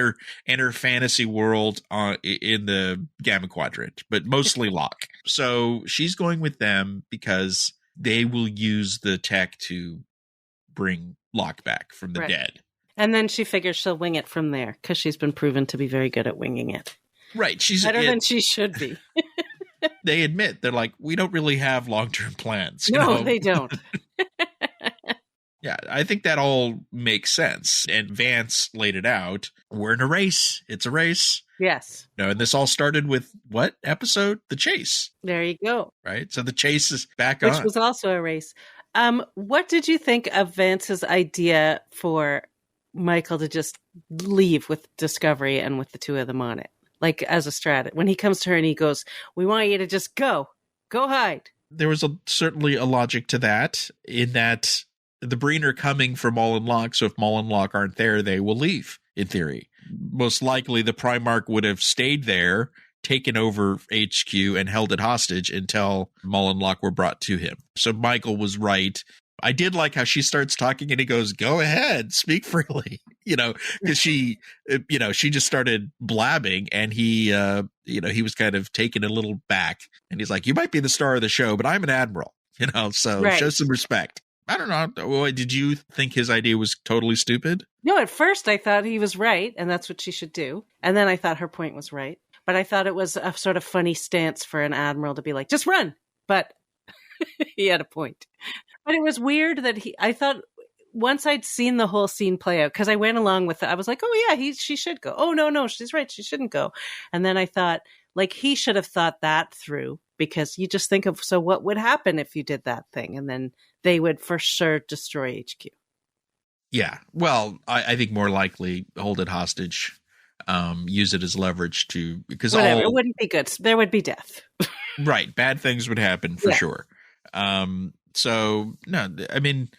her fantasy world in the Gamma Quadrant, but mostly Locke. So she's going with them because they will use the tech to bring Locke back from the dead. And then she figures she'll wing it from there, because she's been proven to be very good at winging it. Right. She's better than she should be. they admit, they're like, we don't really have long-term plans. No, they don't. Yeah, I think that all makes sense. And Vance laid it out. We're in a race. It's a race. Yes. No, and this all started with what episode? The chase. There you go. Right? So the chase is back on. Which was also a race. What did you think of Vance's idea for Michael to just leave with Discovery and with the two of them on it? Like as a strat, when he comes to her and he goes, we want you to just go hide. There was certainly a logic to that, in that the Breen are coming for Maul and Locke, so if Maul and Locke aren't there, they will leave, in theory. Most likely the Primarch would have stayed there, taken over HQ, and held it hostage until Maul and Locke were brought to him. So Michael was right. I did like how she starts talking and he goes, go ahead, speak freely, because she just started blabbing, and he was kind of taken a little back, and he's like, you might be the star of the show, but I'm an admiral, so right. Show some respect. I don't know. Did you think his idea was totally stupid? No, at first I thought he was right, and that's what she should do. And then I thought her point was right. But I thought it was a sort of funny stance for an admiral to be like, just run. But he had a point. But it was weird that I thought once I'd seen the whole scene play out, because I went along with it, I was like, oh yeah, she should go. Oh no, she's right. She shouldn't go. And then I thought, like, he should have thought that through, because you just think of, so what would happen if you did that thing? And then they would for sure destroy HQ. Yeah. Well, I think more likely hold it hostage, use it as leverage because whatever, it wouldn't be good. There would be death. Right. Bad things would happen for sure. So no, I mean,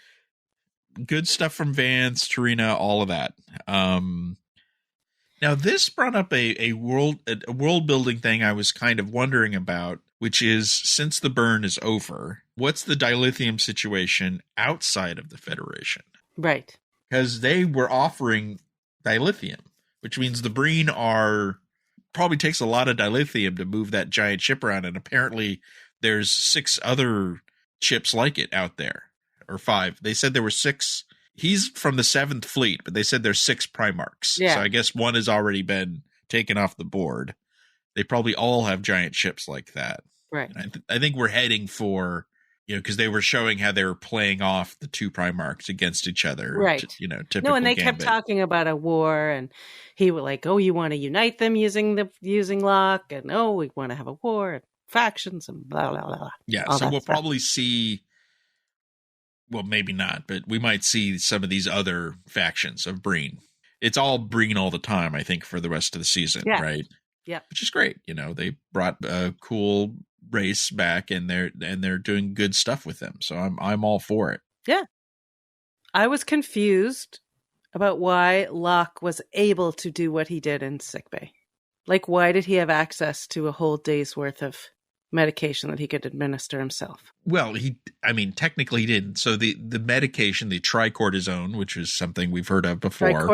good stuff from Vance, Tarina, all of that. Now this brought up a world building thing I was kind of wondering about, which is, since the burn is over, what's the dilithium situation outside of the Federation? Right. Because they were offering dilithium, which means the Breen probably takes a lot of dilithium to move that giant ship around. And apparently there's 6 other ships like it out there, or 5. They said there were 6. He's from the 7th Fleet, but they said there's 6 Primarchs. Yeah. So I guess one has already been taken off the board. They probably all have giant ships like that. Right. I think we're heading for, because they were showing how they were playing off the 2 Primarchs against each other. Right. Typical No, and they Gambit. kept talking about a war, and he was like, oh, you want to unite them using Locke, and oh, we want to have a war, and factions, and blah, blah, blah. Yeah, so we'll probably see, well, maybe not, but we might see some of these other factions of Breen. It's all Breen all the time, I think, for the rest of the season, right? Yeah. Which is great. They brought a cool race back, and they're doing good stuff with them. So I'm all for it. Yeah. I was confused about why Locke was able to do what he did in sickbay. Like, why did he have access to a whole day's worth of medication that he could administer himself? Well, technically he didn't. So the medication, the tricortisone, which is something we've heard of before.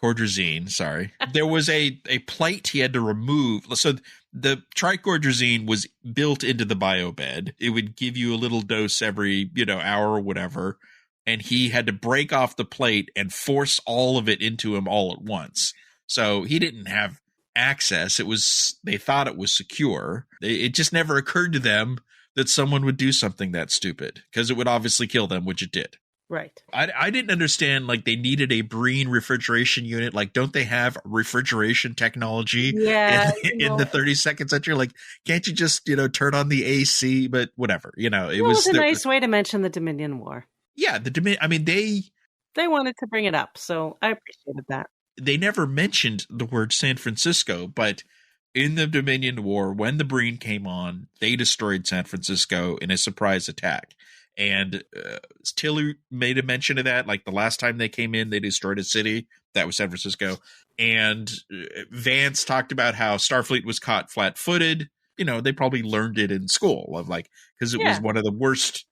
Cordrazine, sorry. There was a plate he had to remove. So the tricordrazine was built into the biobed. It would give you a little dose every, hour or whatever. And he had to break off the plate and force all of it into him all at once. So he didn't have access. They thought it was secure. It just never occurred to them that someone would do something that stupid, because it would obviously kill them, which it did. Right. I didn't understand, like, they needed a Breen refrigeration unit. Like, don't they have refrigeration technology in the 32nd century? Like, can't you just, turn on the AC? But whatever, it was a nice way to mention the Dominion War. Yeah, the Dominion, they wanted to bring it up, so I appreciated that. They never mentioned the word San Francisco, but in the Dominion War, when the Breen came on, they destroyed San Francisco in a surprise attack. And Tilly made a mention of that. Like, the last time they came in, they destroyed a city. That was San Francisco. And Vance talked about how Starfleet was caught flat-footed. They probably learned it in school, because it was one of the worst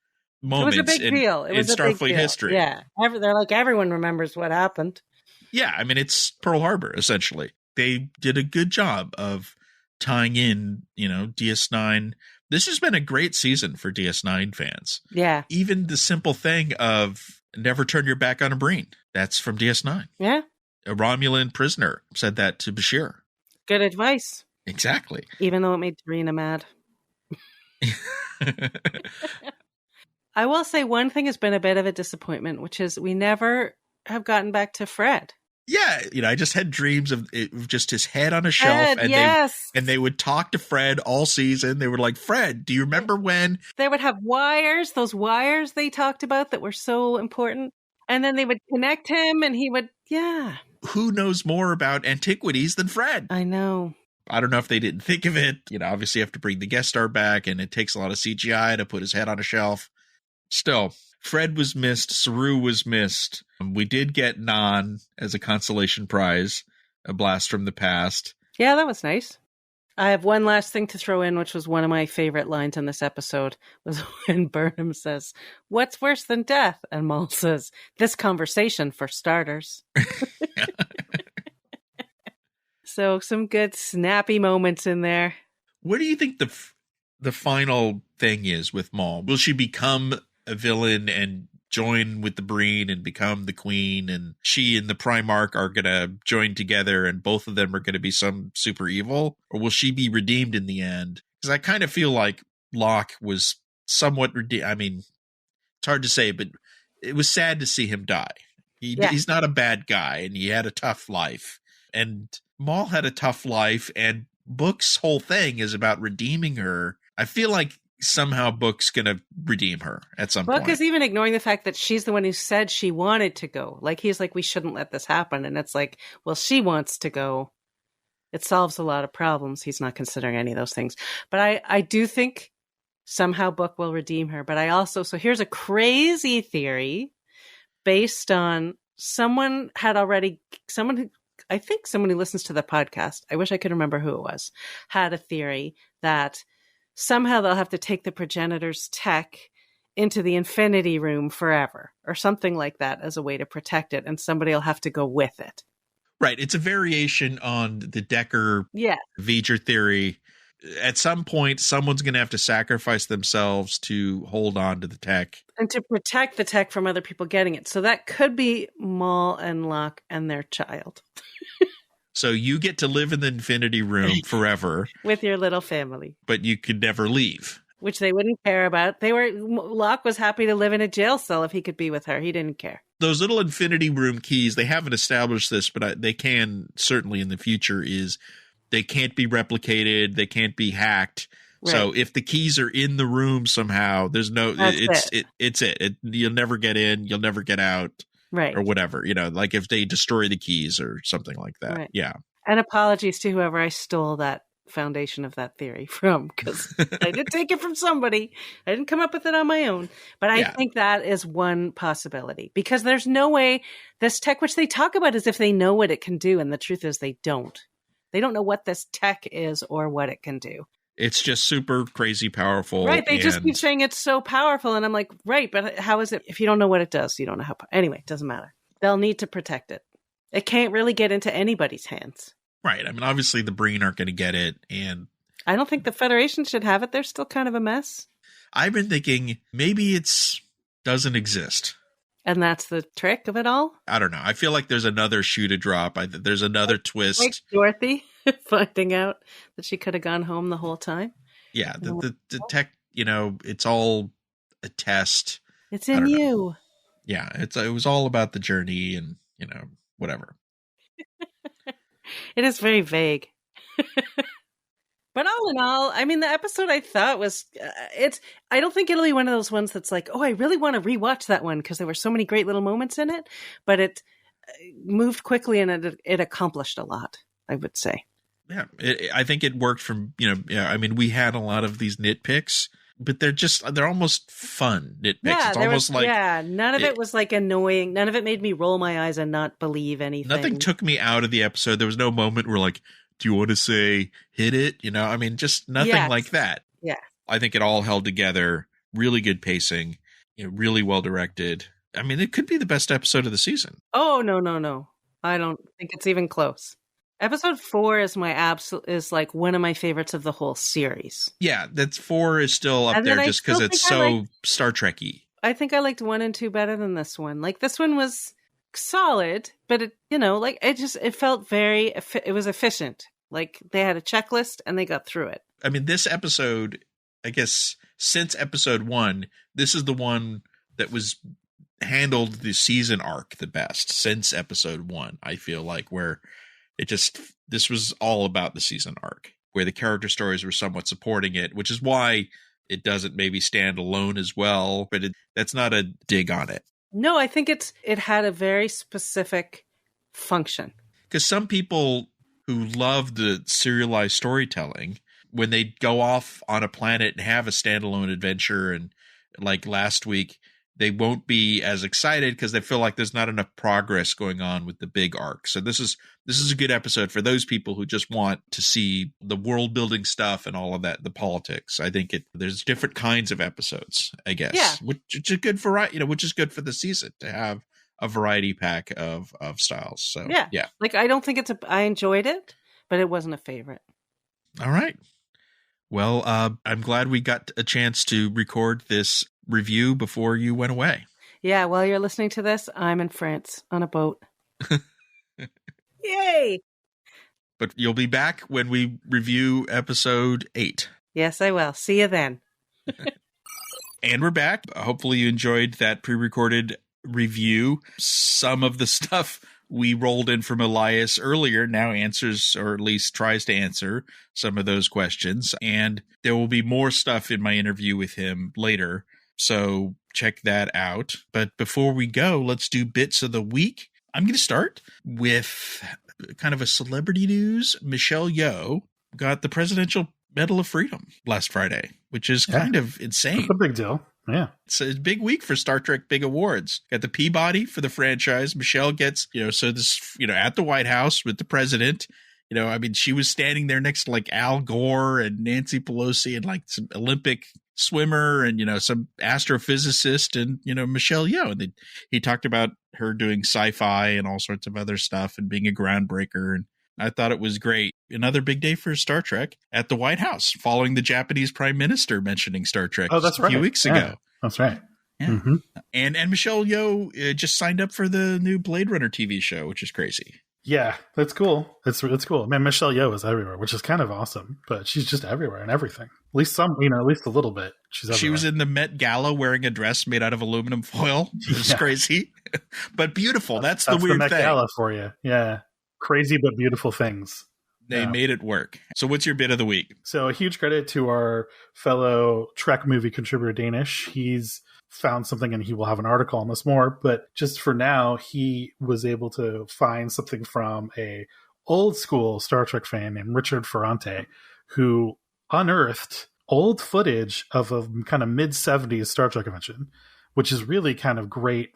moments in Starfleet history. Yeah, they're like, everyone remembers what happened. Yeah, it's Pearl Harbor, essentially. They did a good job of tying in, DS9. This has been a great season for DS9 fans. Yeah. Even the simple thing of never turn your back on a Breen. That's from DS9. Yeah. A Romulan prisoner said that to Bashir. Good advice. Exactly. Even though it made Tarina mad. I will say one thing has been a bit of a disappointment, which is we never have gotten back to Fred. Yeah, I just had dreams of just his head on a shelf, and yes. they would talk to Fred all season. They were like, "Fred, do you remember when?" They would have wires, those wires they talked about that were so important, and then they would connect him, and he would, yeah. Who knows more about antiquities than Fred? I know. I don't know if they didn't think of it. Obviously you have to bring the guest star back, and it takes a lot of CGI to put his head on a shelf. Still, Fred was missed. Saru was missed. We did get Nan as a consolation prize, a blast from the past. Yeah, that was nice. I have one last thing to throw in, which was one of my favorite lines in this episode, was when Burnham says, "What's worse than death?" And Maul says, "This conversation, for starters." So some good snappy moments in there. What do you think the final thing is with Maul? Will she become a villain and join with the Breen and become the queen, and she and the Primarch are going to join together and both of them are going to be some super evil? Or will she be redeemed in the end? Because I kind of feel like Locke was somewhat redeemed. I mean, it's hard to say, but it was sad to see him die. He's not a bad guy, and he had a tough life. And Maul had a tough life, and Book's whole thing is about redeeming her. I feel like somehow Book's gonna redeem her at some point. Book is even ignoring the fact that she's the one who said she wanted to go. Like, he's like, we shouldn't let this happen. And it's like, well, she wants to go. It solves a lot of problems. He's not considering any of those things. But I do think somehow Book will redeem her. But I also, so here's a crazy theory based on someone who listens to the podcast, I wish I could remember who it was, had a theory that somehow they'll have to take the progenitor's tech into the infinity room forever or something like that as a way to protect it, and somebody will have to go with it. Right. It's a variation on the Decker V'ger theory. At some point, someone's going to have to sacrifice themselves to hold on to the tech. And to protect the tech from other people getting it. So that could be Maul and Locke and their child. So you get to live in the infinity room forever. With your little family. But you could never leave. Which they wouldn't care about. Locke was happy to live in a jail cell if he could be with her. He didn't care. Those little infinity room keys, they haven't established this, but they can certainly in the future, is they can't be replicated. They can't be hacked. Right. So if the keys are in the room somehow, there's no, it's it. You'll never get in. You'll never get out. Right. Or whatever, like if they destroy the keys or something like that. Right. Yeah. And apologies to whoever I stole that foundation of that theory from, because I did take it from somebody. I didn't come up with it on my own. But I think that is one possibility, because there's no way this tech, which they talk about as if they know what it can do. And the truth is they don't. They don't know what this tech is or what it can do. It's just super crazy powerful. Right. They just keep saying it's so powerful. And I'm like, right, but how is it? If you don't know what it does, you don't know how. Anyway, it doesn't matter. They'll need to protect it. It can't really get into anybody's hands. Right. I mean, obviously the Breen aren't going to get it. And I don't think the Federation should have it. They're still kind of a mess. I've been thinking maybe doesn't exist. And that's the trick of it all? I don't know. I feel like there's another shoe to drop. There's another twist. Like Dorothy finding out that she could have gone home the whole time. Yeah. The tech, it's all a test. It's in you. Yeah. It was all about the journey and, whatever. It is very vague. But all in all, I mean, the episode I thought was, I don't think it'll be one of those ones that's like, oh, I really want to rewatch that one because there were so many great little moments in it, but it moved quickly and it accomplished a lot, I would say. Yeah. I think it worked from, I mean, we had a lot of these nitpicks, but they're almost fun nitpicks. Yeah, it's almost none of it was like annoying. None of it made me roll my eyes and not believe anything. Nothing took me out of the episode. There was no moment where like, do you want to say hit it? I mean, just nothing like that. Yeah. I think it all held together. Really good pacing, really well directed. I mean, it could be the best episode of the season. Oh, no. I don't think it's even close. Episode 4 is is like one of my favorites of the whole series. Yeah, that's 4 is still up there just because it's so Star Trek-y. I think I liked 1 and 2 better than this one. Like, this one was solid, but it felt it was efficient. Like, they had a checklist and they got through it. I mean, this episode I guess since episode 1, this is the one that was handled the season arc the best since episode 1. I feel like where this was all about the season arc, where the character stories were somewhat supporting it, which is why it doesn't maybe stand alone as well. But that's not a dig on it. No, I think it had a very specific function. Because some people who love the serialized storytelling, when they go off on a planet and have a standalone adventure, and like last week, they won't be as excited because they feel like there's not enough progress going on with the big arc. So this is a good episode for those people who just want to see the world building stuff and all of that, the politics. I think there's different kinds of episodes, I guess, yeah. which is good for, which is good for the season to have a variety pack of styles. So yeah. Like, I don't think I enjoyed it, but it wasn't a favorite. All right. Well, I'm glad we got a chance to record this review before you went away. Yeah, while you're listening to this, I'm in France on a boat. Yay! But you'll be back when we review episode 8. Yes, I will. See you then. And we're back. Hopefully you enjoyed that pre-recorded review. Some of the stuff we rolled in from Elias earlier now answers, or at least tries to answer, some of those questions. And there will be more stuff in my interview with him later, so check that out. But before we go, let's do bits of the week. I'm going to start with kind of a celebrity news. Michelle Yeoh got the Presidential Medal of Freedom last Friday, which is kind of insane. It's a big deal. Yeah. It's a big week for Star Trek big awards. Got the Peabody for the franchise. Michelle gets, so this, at the White House with the president. She was standing there next to like Al Gore and Nancy Pelosi and like some Olympic swimmer and, some astrophysicist and, Michelle Yeoh. And he talked about her doing sci-fi and all sorts of other stuff and being a groundbreaker. And I thought it was great. Another big day for Star Trek at the White House, following the Japanese Prime Minister mentioning Star Trek a few weeks ago. That's right. Yeah. Mm-hmm. And Michelle Yeoh just signed up for the new Blade Runner TV show, which is crazy. Yeah, that's cool. It's cool. Man, Michelle Yeoh is everywhere, which is kind of awesome. But she's just everywhere and everything. At least at least a little bit. She was in the Met Gala wearing a dress made out of aluminum foil. It was crazy, but beautiful. That's the weird Met thing. Gala for you. Yeah, crazy but beautiful things. They made it work. So what's your bit of the week? So a huge credit to our fellow TrekMovie contributor, Danish. He's found something and he will have an article on this more. But just for now, he was able to find something from a old school Star Trek fan named Richard Ferrante, who unearthed old footage of a kind of mid-70s Star Trek convention, which is really kind of great,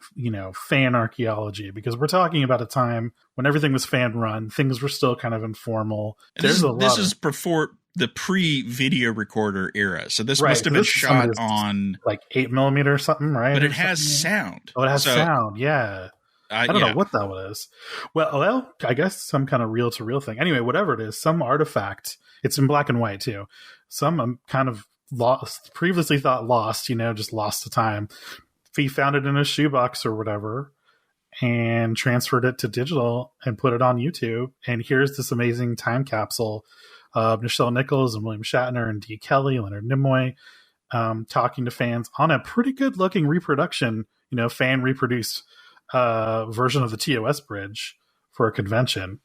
fan archaeology, because we're talking about a time when everything was fan run. Things were still kind of informal. This is before the pre-video recorder era. So this must have been shot on like 8mm or something, right? But it has sound. Oh, it has sound. Yeah. I don't know what that was. Well, I guess some kind of reel to reel thing. Anyway, whatever it is, some artifact. It's in black and white too. Some kind of lost, previously thought lost, just lost to time. He found it in a shoebox or whatever and transferred it to digital and put it on YouTube. And here's this amazing time capsule of Nichelle Nichols and William Shatner and Dee Kelly, Leonard Nimoy, talking to fans on a pretty good looking reproduction, fan reproduced version of the TOS bridge for a convention.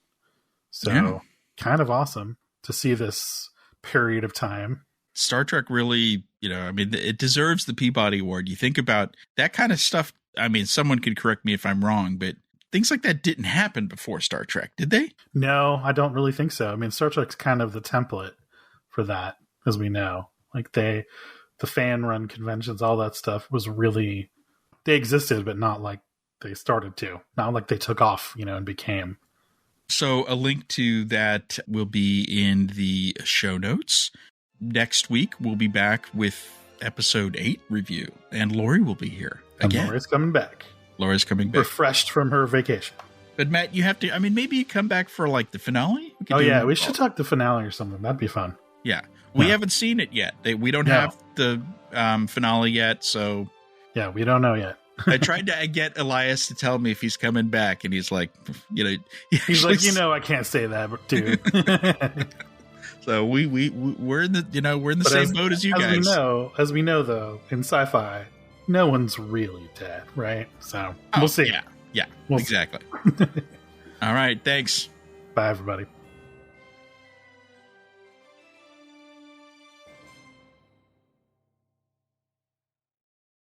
So kind of awesome to see this period of time. Star Trek really, it deserves the Peabody Award. You think about that kind of stuff. Someone could correct me if I'm wrong, but things like that didn't happen before Star Trek, did they? No, I don't really think so. Star Trek's kind of the template for that, as we know. Like the fan run conventions, all that stuff was really, they existed, but not like they started to. Not like they took off, and became. So a link to that will be in the show notes. Next week, we'll be back with episode 8 review, and Laurie will be here again. And Laurie's coming back. Refreshed from her vacation. But Matt, you have to, maybe you come back for like the finale? We should talk the finale or something. That'd be fun. Yeah. We haven't seen it yet. We don't have the finale yet, so. Yeah, we don't know yet. I tried to get Elias to tell me if he's coming back, and he's like, he's like, I can't say that, dude. So we're in the same boat as you guys. As we know though, in sci-fi, no one's really dead, right? So we'll see. Yeah, We'll exactly. All right, thanks. Bye, everybody.